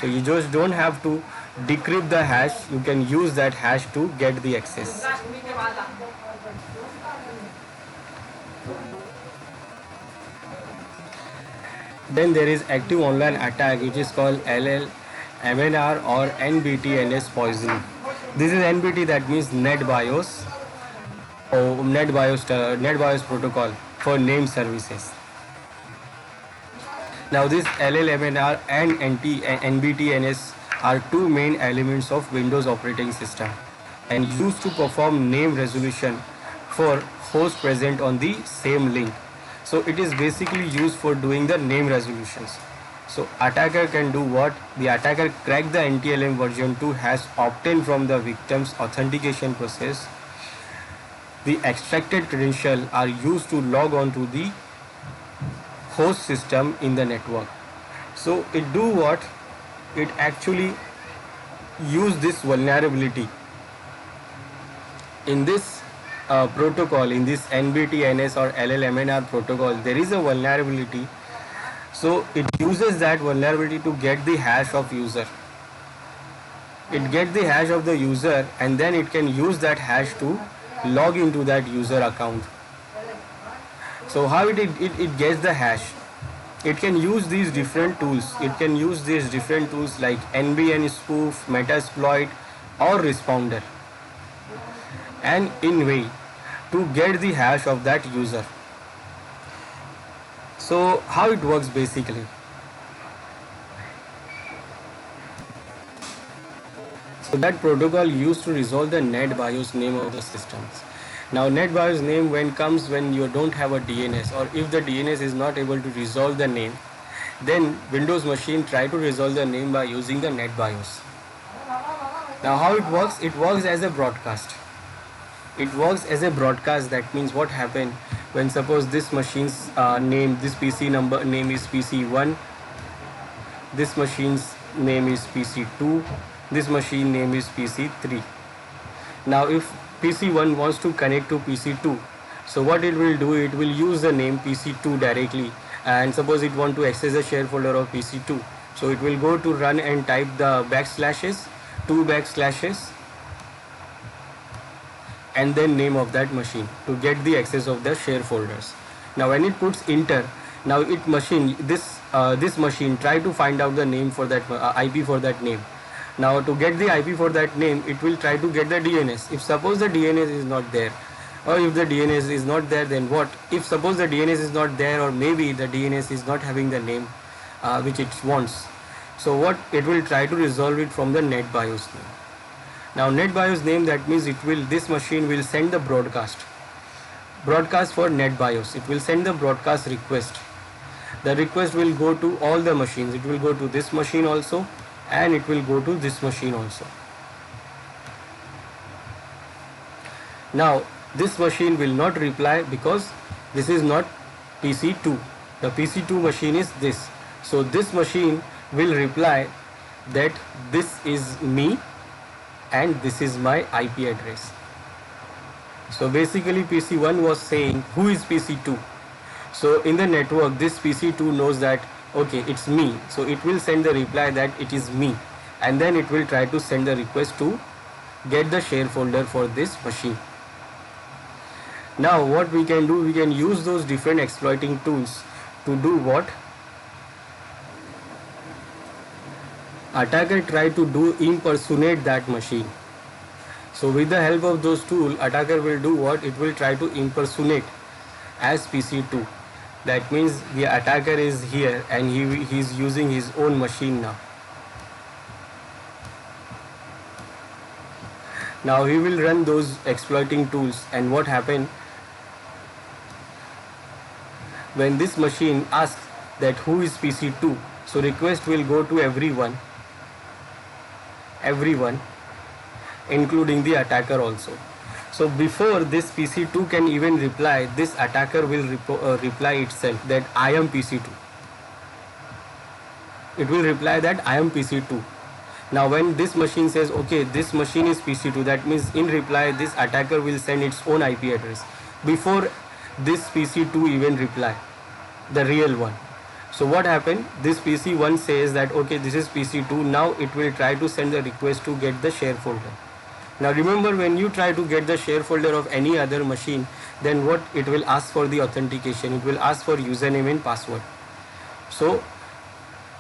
So you just don't have to decrypt the hash, you can use that hash to get the access. Then there is active online attack, which is called LLMNR or NBTNS poisoning. This is NBT, that means NetBIOS or NetBIOS protocol for name services. Now this LLMNR and NBTNS are two main elements of Windows operating system and used to perform name resolution for hosts present on the same link. So it is basically used for doing the name resolutions. So attacker can do what? The attacker crack the NTLM version 2 hash obtained from the victim's authentication process. The extracted credentials are used to log on to the host system in the network. So it do what? It actually use this vulnerability in this protocol, in this NBTNS or LLMNR protocol. There is a vulnerability, so it uses that vulnerability to get the hash of user. It gets the hash of the user, and then it can use that hash to log into that user account. So how it gets the hash? It can use these different tools. It can use these different tools like NBN spoof, Metasploit or Responder, and in way to get the hash of that user. So how it works basically? So that protocol used to resolve the NetBIOS name of the systems. Now NetBIOS name when you don't have a DNS, or if the DNS is not able to resolve the name, then Windows machine try to resolve the name by using the NetBIOS. Now how it works? It works as a broadcast. It works as a broadcast. That means what happened when suppose this machine's name, this PC number name is PC1, this machine's name is PC2, this machine name is PC3. Now if PC1 wants to connect to PC2, so what it will do, it will use the name PC2 directly, and suppose it want to access the share folder of PC2, so it will go to run and type the backslashes, 2 backslashes, and then name of that machine to get the access of the share folders. Now when it puts enter, now this machine try to find out the name for that IP for that name. Now to get the IP for that name, it will try to get the DNS. If suppose the DNS is not there, or if the DNS is not there, then what? If suppose the DNS is not there, or maybe the DNS is not having the name which it wants, so what it will try to resolve it from the NetBIOS name. Now NetBIOS name, that means this machine will send the broadcast for NetBIOS. It will send the broadcast request. The request will go to all the machines. It will go to this machine also, and it will go to this machine also. Now this machine will not reply because this is not PC2. The PC2 machine is this. So this machine will reply that this is me and this is my IP address. So basically PC1 was saying who is PC2. So in the network, this PC2 knows that okay, it's me, so it will send the reply that it is me, and then it will try to send the request to get the share folder for this machine. Now what we can do, we can use those different exploiting tools to do what? Attacker try to do impersonate that machine. So with the help of those tools, attacker will do what? It will try to impersonate as PC2. That means the attacker is here and he is using his own machine now. Now he will run those exploiting tools, and what happened when this machine asks that who is PC2, so request will go to everyone including the attacker also. So before this PC2 can even reply, this attacker will reply itself that I am PC2. It will reply that I am PC2. Now when this machine says okay, this machine is PC2, that means in reply this attacker will send its own IP address before this PC2 even reply, the real one. So what happened, this PC1 says that okay, this is PC2. Now it will try to send the request to get the share folder. Now remember, when you try to get the share folder of any other machine, then what it will ask for the authentication, it will ask for username and password. So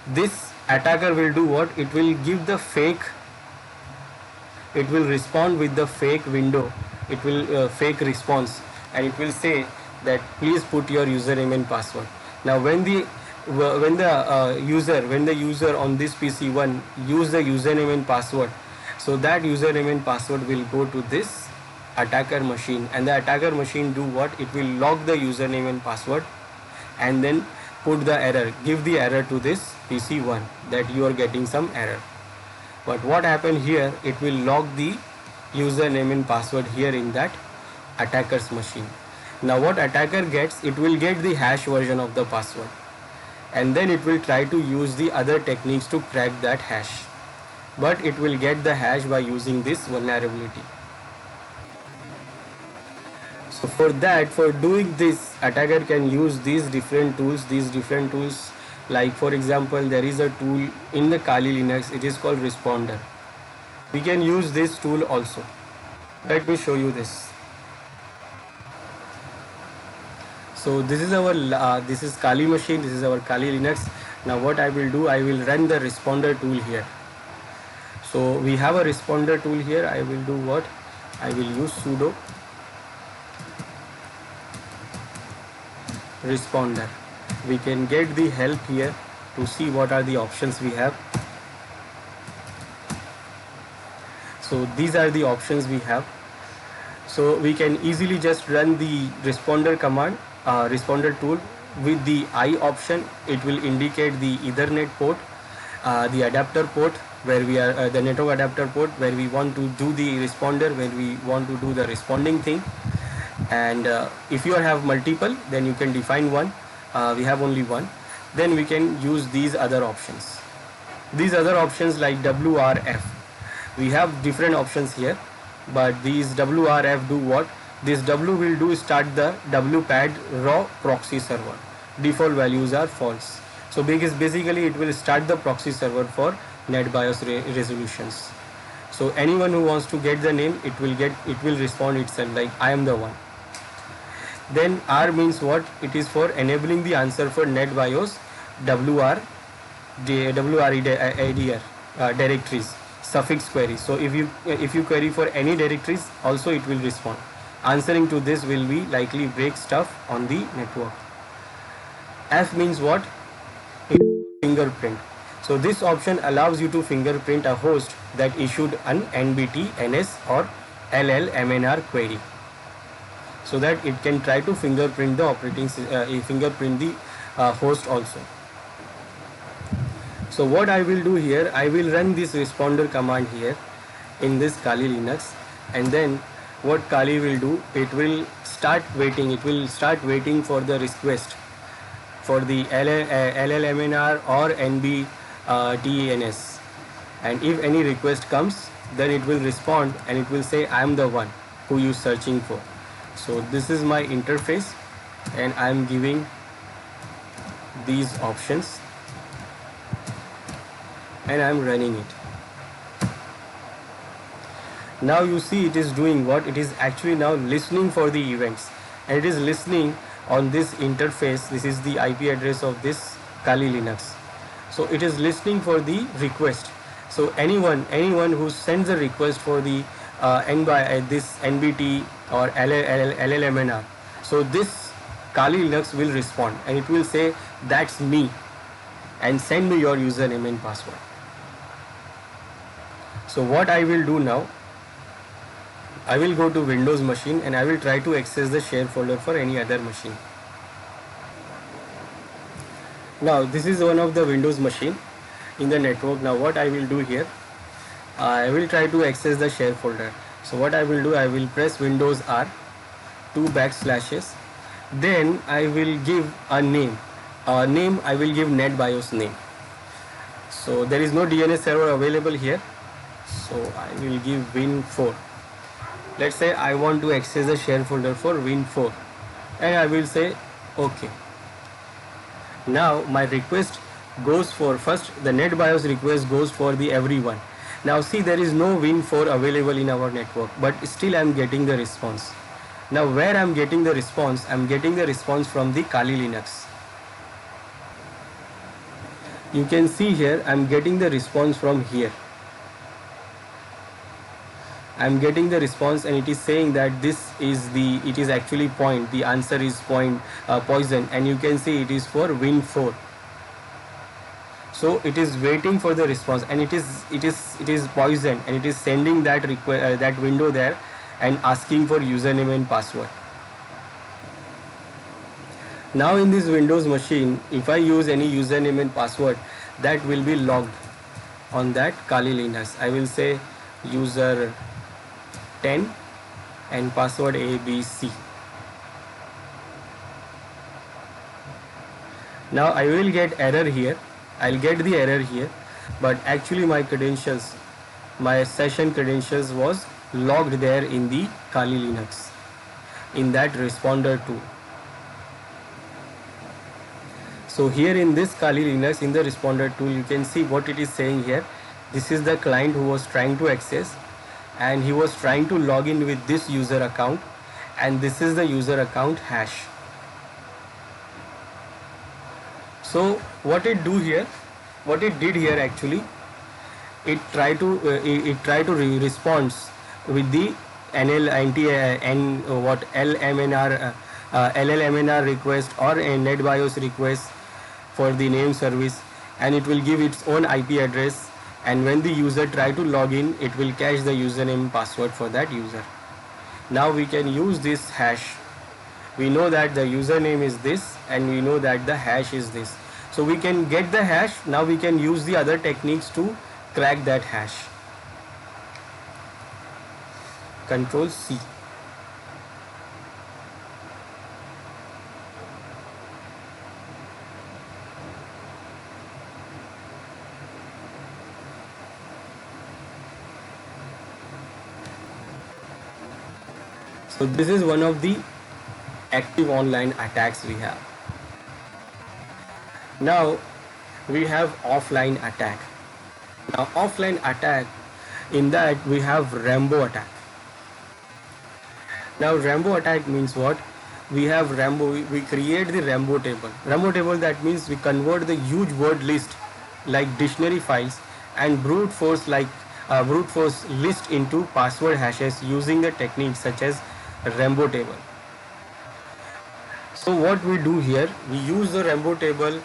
this attacker will do what? It will give the fake, it will respond with the fake window, it will fake response, and it will say that please put your username and password. Now when the user on this PC1 use the username and password, so that username and password will go to this attacker machine, and the attacker machine do what? It will log the username and password and then put the error, give the error to this PC1 that you are getting some error. But what happened here, it will log the username and password here in that attacker's machine. Now what attacker gets, it will get the hash version of the password, and then it will try to use the other techniques to crack that hash, but it will get the hash by using this vulnerability. So for that, for doing this, attacker can use these different tools, like for example, there is a tool in the Kali Linux, it is called Responder. We can use this tool also. Let me show you this. So this is our this is Kali machine, this is our Kali Linux. Now what I will do, I will run the Responder tool here. So we have a Responder tool here. I will do what? I will use sudo Responder. We can get the help here to see what are the options we have. So these are the options we have. So we can easily just run the Responder command, Responder tool. With the I option, it will indicate the Ethernet port, the adapter port where we are, the network adapter port where we want to do the responder, where we want to do the responding thing. And if you have multiple, then you can define one. We have only one. Then we can use these other options. These other options like WRF. We have different options here, but these WRF do what? This W will do start the WPAD raw proxy server. Default values are false. So basically it will start the proxy server for NetBIOS resolutions. So anyone who wants to get the name, it will respond itself like I am the one. Then R means what? It is for enabling the answer for NetBIOS WREDR directories, suffix queries. So if you query for any directories, also it will respond. Answering to this will be likely break stuff on the network. F means what? Fingerprint. So this option allows you to fingerprint a host that issued an NBT, NS or LLMNR query, so that it can try to fingerprint the host also. So what I will do here, I will run this responder command here in this Kali Linux, and then what Kali will do, it will start waiting for the request for the LLMNR or NBTNS, and if any request comes, then it will respond and it will say I am the one who you searching for. So this is my interface, and I am giving these options and I am running it. Now you see it is doing what? It is actually now listening for the events, and it is listening on this interface. This is the IP address of this Kali Linux. So it is listening for the request. So anyone who sends a request for the this NBT or LLMNR. So this Kali Linux will respond and it will say that's me and send me your username and password. So what I will do now, I will go to Windows machine and I will try to access the share folder for any other machine. Now this is one of the Windows machine in the network. Now what I will do here, I will try to access the share folder. So what I will do, I will press Windows R, 2 backslashes, then I will give a name. Name I will give NetBIOS name. So there is no DNS server available here, so I will give Win4. Let's say I want to access the share folder for Win4 and I will say OK. Now my request goes for, first the NetBIOS request goes for the everyone. Now see, there is no Win4 available in our network, but still I am getting the response. Now where I am getting the response? I am getting the response from the Kali Linux. You can see here I am getting the response from here. I am getting the response and it is saying that it is actually point, the answer is poison, and you can see it is for Win4. So it is waiting for the response and it is poison, and it is sending that that window there and asking for username and password. Now in this Windows machine, if I use any username and password, that will be logged on that Kali Linux. I will say user 10 and password ABC. Now I will get error here. I'll get the error here, but actually my credentials, my session credentials was logged there in the Kali Linux, in that responder tool. So here in this Kali Linux, in the responder tool, you can see what it is saying here. This is the client who was trying to access, and he was trying to log in with this user account, and this is the user account hash. So what it did here actually, it tried to respond with the LLMNR request or a NetBIOS request for the name service, and it will give its own IP address, and when the user try to log in, it will cache the username password for that user. Now we can use this hash. We know that the username is this and we know that the hash is this. So we can get the hash. Now we can use the other techniques to crack that hash. Control C. So this is one of the active online attacks we have. Now we have offline attack. Now offline attack, in that we have Rambo attack. Now Rambo attack means what? We have Rambo, we create the Rambo table. Rambo table, that means we convert the huge word list like dictionary files and brute force list into password hashes using the techniques such as Rambo table. So what we do here, we use the Rambo table,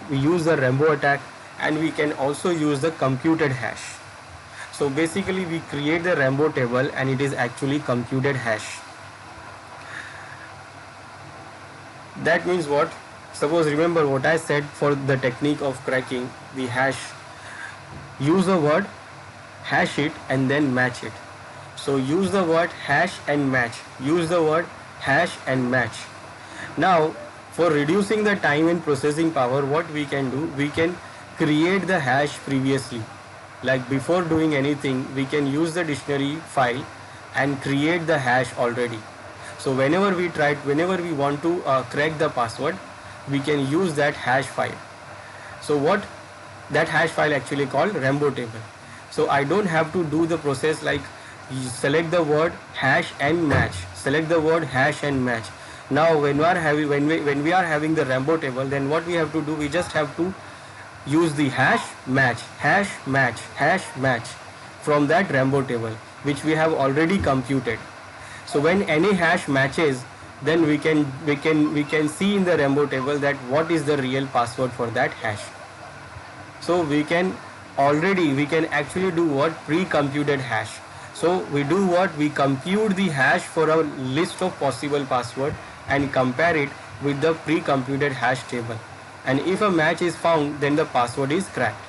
we use the Rambo attack, and we can also use the computed hash. So basically we create the Rambo table and it is actually computed hash. That means what? Suppose, remember what I said for the technique of cracking the hash. Use the word, hash it, and then match it. So use the word hash and match. Use the word hash and match. Now for reducing the time and processing power, what we can do, we can create the hash previously. Like before doing anything, we can use the dictionary file and create the hash already. So whenever we want to crack the password, we can use that hash file. So what that hash file actually called Rambo table. So I don't have to do the process like select the word hash and match. Select the word hash and match. Now when we are having the Rambo table, then what we have to do, we just have to use the hash match, hash match, hash match. from that Rambo table which we have already computed. So when any hash matches, then we can see in the Rambo table that what is the real password for that hash. So we can actually do what? Pre-computed hash. So we do what? We compute the hash for a list of possible password and compare it with the pre-computed hash table. And if a match is found, then the password is cracked.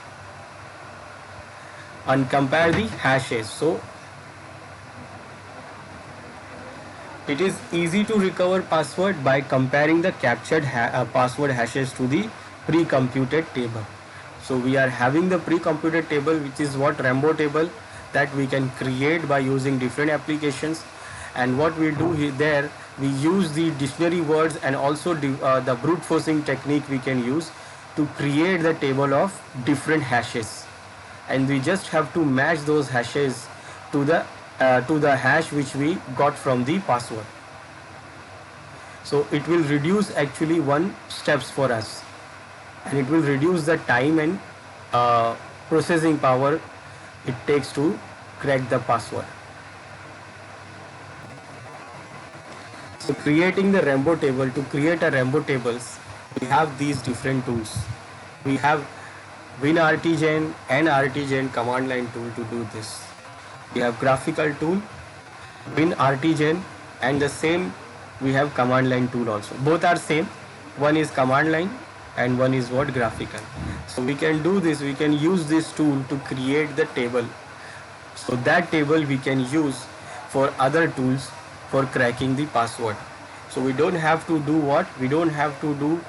And compare the hashes. So it is easy to recover password by comparing the captured password hashes to the pre-computed table. So we are having the pre-computed table, which is what? Rambo table, that we can create by using different applications. And what we do here, there we use the dictionary words and also the brute forcing technique we can use to create the table of different hashes, and we just have to match those hashes to the hash which we got from the password. So it will reduce actually one steps for us, and it will reduce the time and processing power it takes to crack the password. So creating the Rambo table, to create a Rambo tables, we have these different tools. We have WinRTGen and RTGen command line tool to do this. We have graphical tool, WinRTGen, and the same we have command line tool also. Both are same. One is command line and one is what? Graphical. So we can do this, we can use this tool to create the table. So that table we can use for other tools for cracking the password. So we don't have to do what? We don't have to do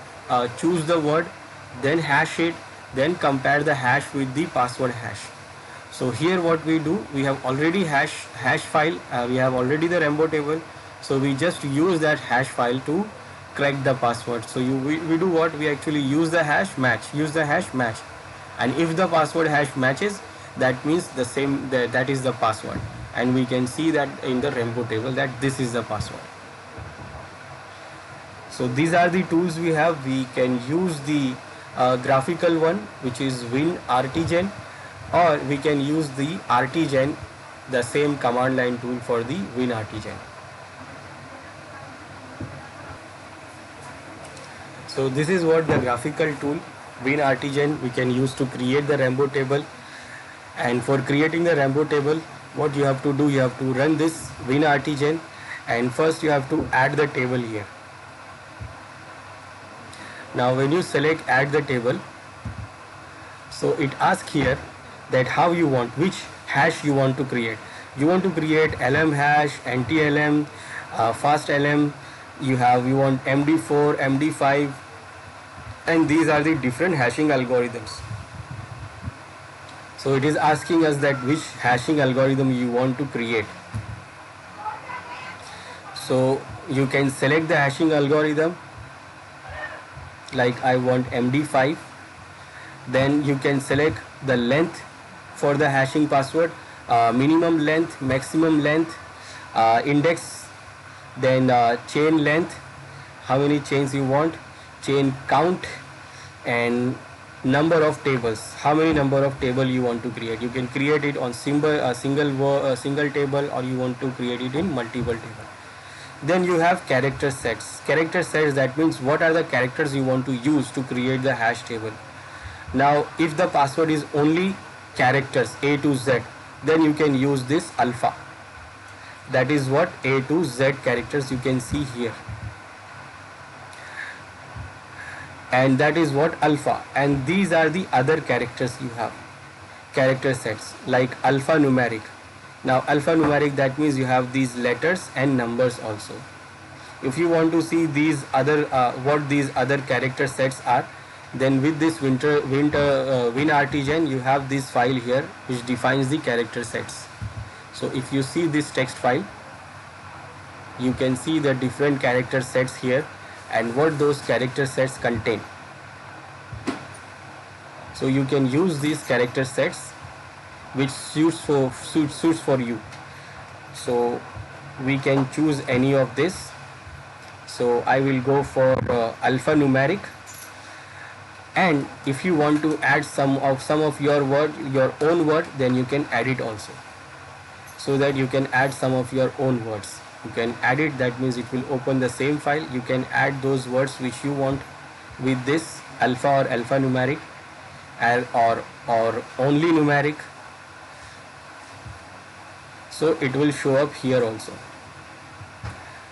choose the word, then hash it, then compare the hash with the password hash. So here what we do, we have already hash file, we have already the Rambo table. So we just use that hash file to crack the password. So we do what? We actually use the hash match, and if the password hash matches, that means the same, that is the password, and we can see that in the Rambo table that this is the password. So these are the tools we have. We can use the graphical one, which is WinRTGen, or we can use the RTGen, the same command line tool for the WinRTGen. So this is what the graphical tool WinRTGen we can use to create the Rambo table. And for creating the Rambo table, what you have to do, you have to run this WinRTGen, and first you have to add the table here. Now when you select add the table, so it asks here that how you want, which hash you want to create. You want to create LM hash, NTLM, fast LM, you want MD4, MD5, and these are the different hashing algorithms. So it is asking us that which hashing algorithm you want to create. So you can select the hashing algorithm, like I want MD5. Then you can select the length for the hashing password, minimum length, maximum length, index, then chain length, how many chains you want, chain count, and number of tables, how many number of table you want to create. You can create it on single table, or you want to create it in multiple table. Then you have character sets. Character sets, that means what are the characters you want to use to create the hash table. Now if the password is only characters A to Z, then you can use this alpha. That is what? A to Z characters you can see here, and that is what? Alpha. And these are the other characters you have, character sets, like alphanumeric. Now alphanumeric, that means you have these letters and numbers also. If you want to see these other what these other character sets are, then with this WinRTGen you have this file here which defines the character sets. So if you see this text file, you can see the different character sets here and what those character sets contain. So you can use these character sets which suits for you. So we can choose any of this. So I will go for alphanumeric. And if you want to add some of your own word, then you can add it also, so that you can add some of your own words. You can add it, that means it will open the same file. You can add those words which you want with this alpha or alphanumeric, or only numeric. So it will show up here also.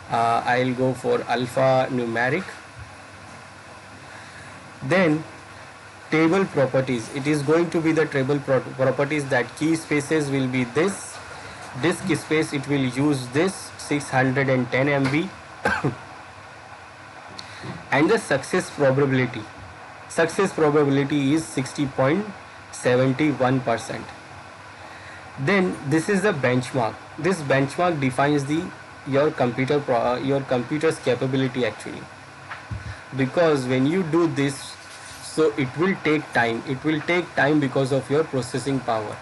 I'll go for alphanumeric. Then table properties, it is going to be the table properties, that key spaces will be this, disk space it will use this 610 MB, and the success probability is 60.71%. Then this is the benchmark. This benchmark defines your computer's capability actually, because when you do this, so it will take time. Because of your processing power.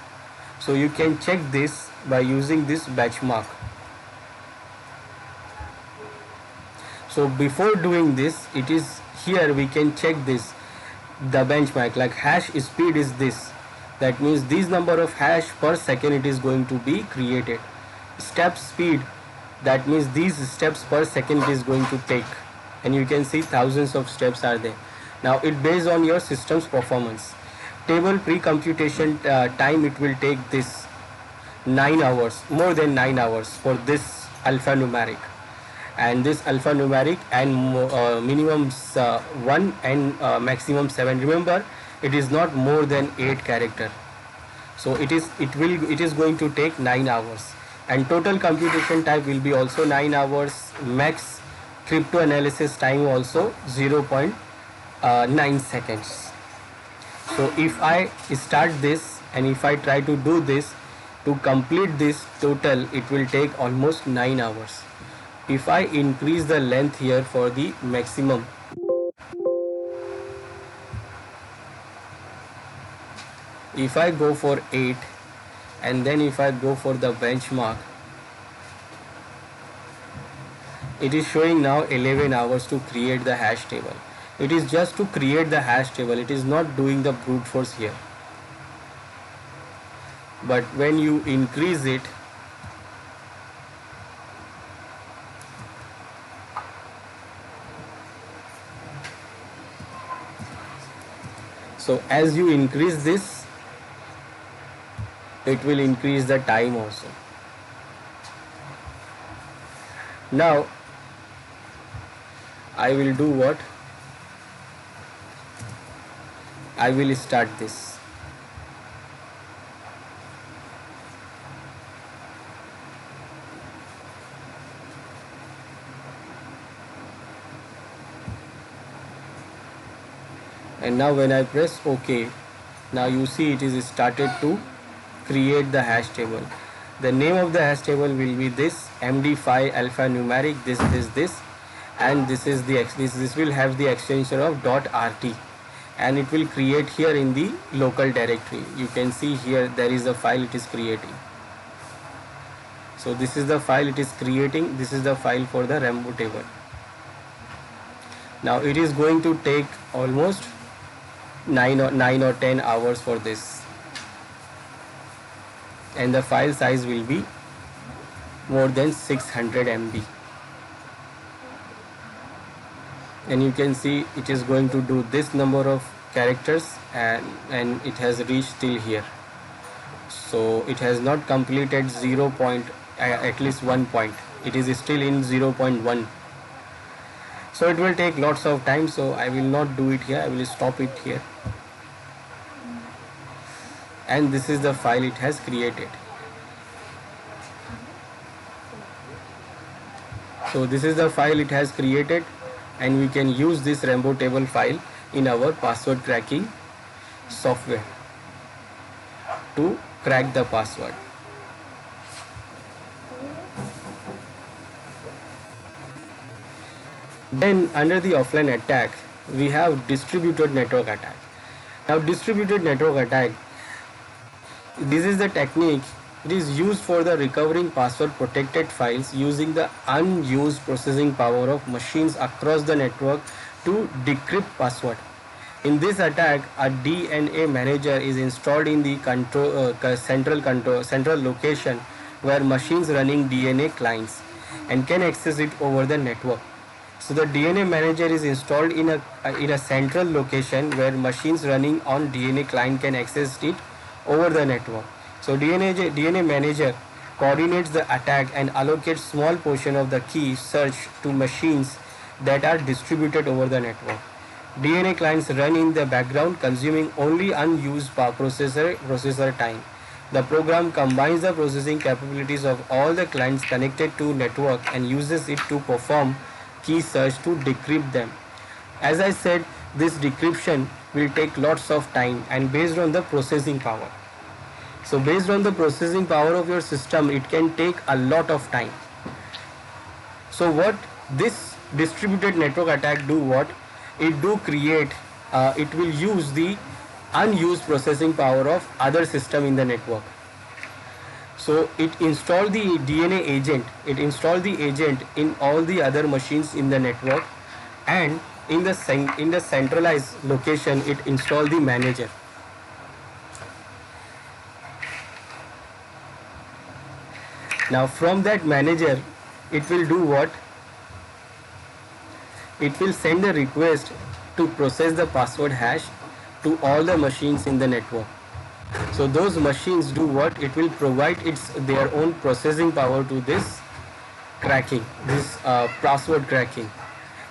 So you can check this by using this benchmark. So before doing this, it is here we can check this, the benchmark, like hash speed is this, that means this number of hash per second it is going to be created. Step speed, that means these steps per second it is going to take, and you can see thousands of steps are there. Now it based on your system's performance. Table pre-computation time, it will take this 9 hours, more than 9 hours for this alphanumeric. And this alphanumeric, and minimum 1 and maximum 7. Remember, it is not more than 8 character. So it is going to take 9 hours. And total computation time will be also 9 hours. Max crypto analysis time also 0.9 seconds. So if I start this and if I try to do this, to complete this total, it will take almost 9 hours. If I increase the length here for the maximum, if I go for 8, and then if I go for the benchmark, it is showing now 11 hours to create the hash table. It is just to create the hash table, it is not doing the brute force here. But when you increase it, so as you increase this, it will increase the time also. Now I will do what? I will start this. And now when I press OK, now you see it is started to create the hash table. The name of the hash table will be this MD5 alphanumeric, this, and this is the this will have the extension of .rt, and it will create here in the local directory. You can see here there is a file it is creating. So this is the file it is creating. This is the file for the Rainbow table. Now it is going to take almost 9 or 10 hours for this, and the file size will be more than 600 MB. And you can see it is going to do this number of characters, and it has reached till here. So it has not completed 0. At least 1 point. It is still in 0.1. So it will take lots of time, so I will not do it here. I will stop it here. And this is the file it has created. So this is the file it has created, and we can use this Rainbow table file in our password cracking software to crack the password. Then under the offline attack, we have distributed network attack. Now distributed network attack, this is the technique. It is used for the recovering password protected files using the unused processing power of machines across the network to decrypt password. In this attack, a DNA manager is installed in the central location where machines running DNA clients and can access it over the network. So the DNA manager is installed in a central location where machines running on DNA client can access it over the network. So DNA manager coordinates the attack and allocates small portion of the key search to machines that are distributed over the network. DNA clients run in the background, consuming only unused processor time. The program combines the processing capabilities of all the clients connected to network and uses it to perform key search to decrypt them. As I said, this decryption will take lots of time and based on the processing power. So based on the processing power of your system, it can take a lot of time. So what this distributed network attack do, what it do create, it will use the unused processing power of other system in the network. So it install the DNA agent, it install the agent in all the other machines in the network, and in the centralized location it install the manager. Now from that manager it will do what? It will send a request to process the password hash to all the machines in the network. So those machines do what? It will provide their own processing power to this cracking, this password cracking.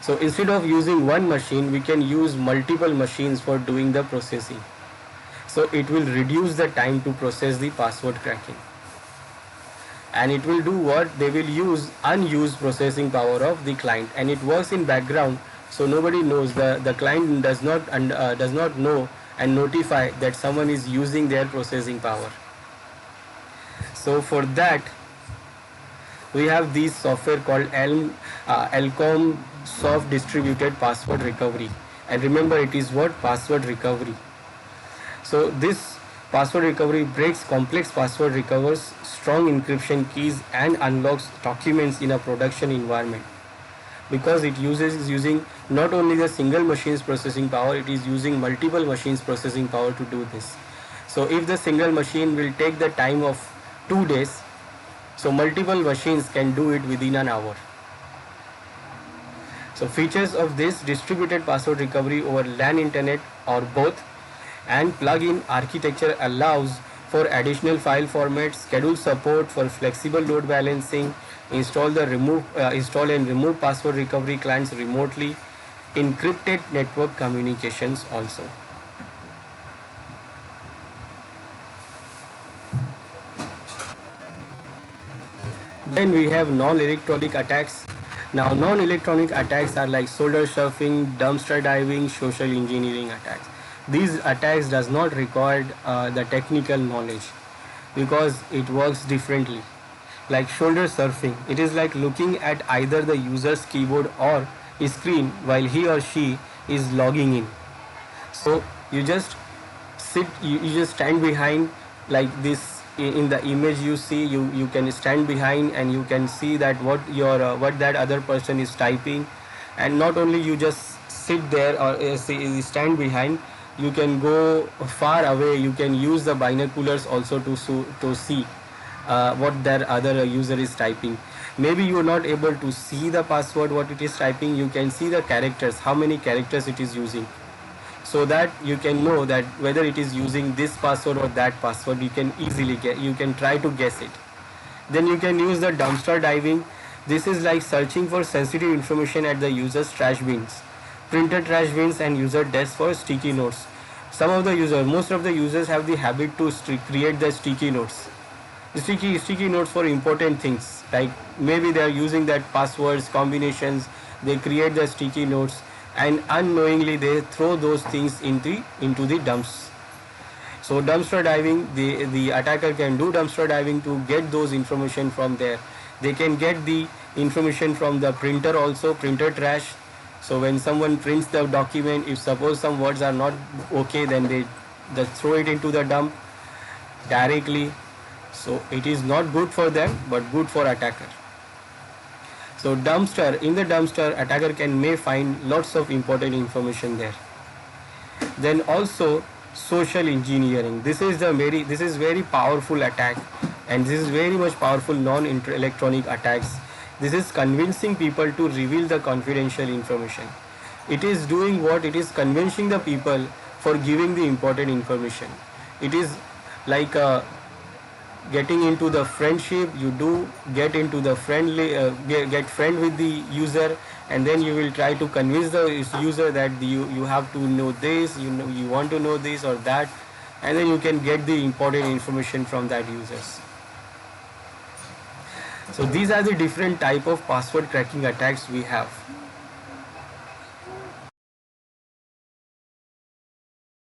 So instead of using one machine, we can use multiple machines for doing the processing. So it will reduce the time to process the password cracking. And it will do what? They will use unused processing power of the client, and it works in background, so nobody knows, the client does not know and notify that someone is using their processing power. So for that we have this software called Elcom Soft Distributed Password Recovery, and remember it is what? Password recovery. So this password recovery breaks complex password, recovers strong encryption keys, and unlocks documents in a production environment, because it is using not only the single machine's processing power, it is using multiple machines processing power to do this. So if the single machine will take the time of 2 days, so multiple machines can do it within an hour. So features of this distributed password recovery over LAN internet or both, and plug-in architecture allows for additional file formats, schedule support for flexible load balancing, install and remove password recovery clients remotely, encrypted network communications also. Then we have non-electronic attacks. Now non-electronic attacks are like soldier surfing, dumpster diving, social engineering attacks. These attacks does not require the technical knowledge because it works differently. Like shoulder surfing, it is like looking at either the user's keyboard or screen while he or she is logging in. So you just you just stand behind like this. In the image you see, you can stand behind and you can see that what that other person is typing, and not only you just sit there or stand behind, you can go far away, you can use the binoculars also to see what that other user is typing. Maybe you are not able to see the password what it is typing, you can see the characters, how many characters it is using, so that you can know that whether it is using this password or that password. You can easily you can try to guess it. Then you can use the dumpster diving. This is like searching for sensitive information at the user's trash bins, printer trash bins, and user desks for sticky notes. Most of the users have the habit to create the sticky notes. Sticky notes for important things, like maybe they are using that passwords combinations, they create the sticky notes and unknowingly they throw those things into the dumps. So dumpster diving, the attacker can do dumpster diving to get those information from there. They can get the information from the printer also, printer trash. So when someone prints the document, if suppose some words are not okay, then they throw it into the dump directly. So it is not good for them but good for attacker. So in the dumpster attacker may find lots of important information there. Then also social engineering. This is very powerful attack, and this is very much powerful non-electronic attacks. This is convincing people to reveal the confidential information. It is doing what? It is convincing the people for giving the important information. It is like getting into the friendship. You do get into the friendly get friend with the user, and then you will try to convince the user that you have to know this, you want to know this or that, and then you can get the important information from that users. So these are the different type of password cracking attacks we have.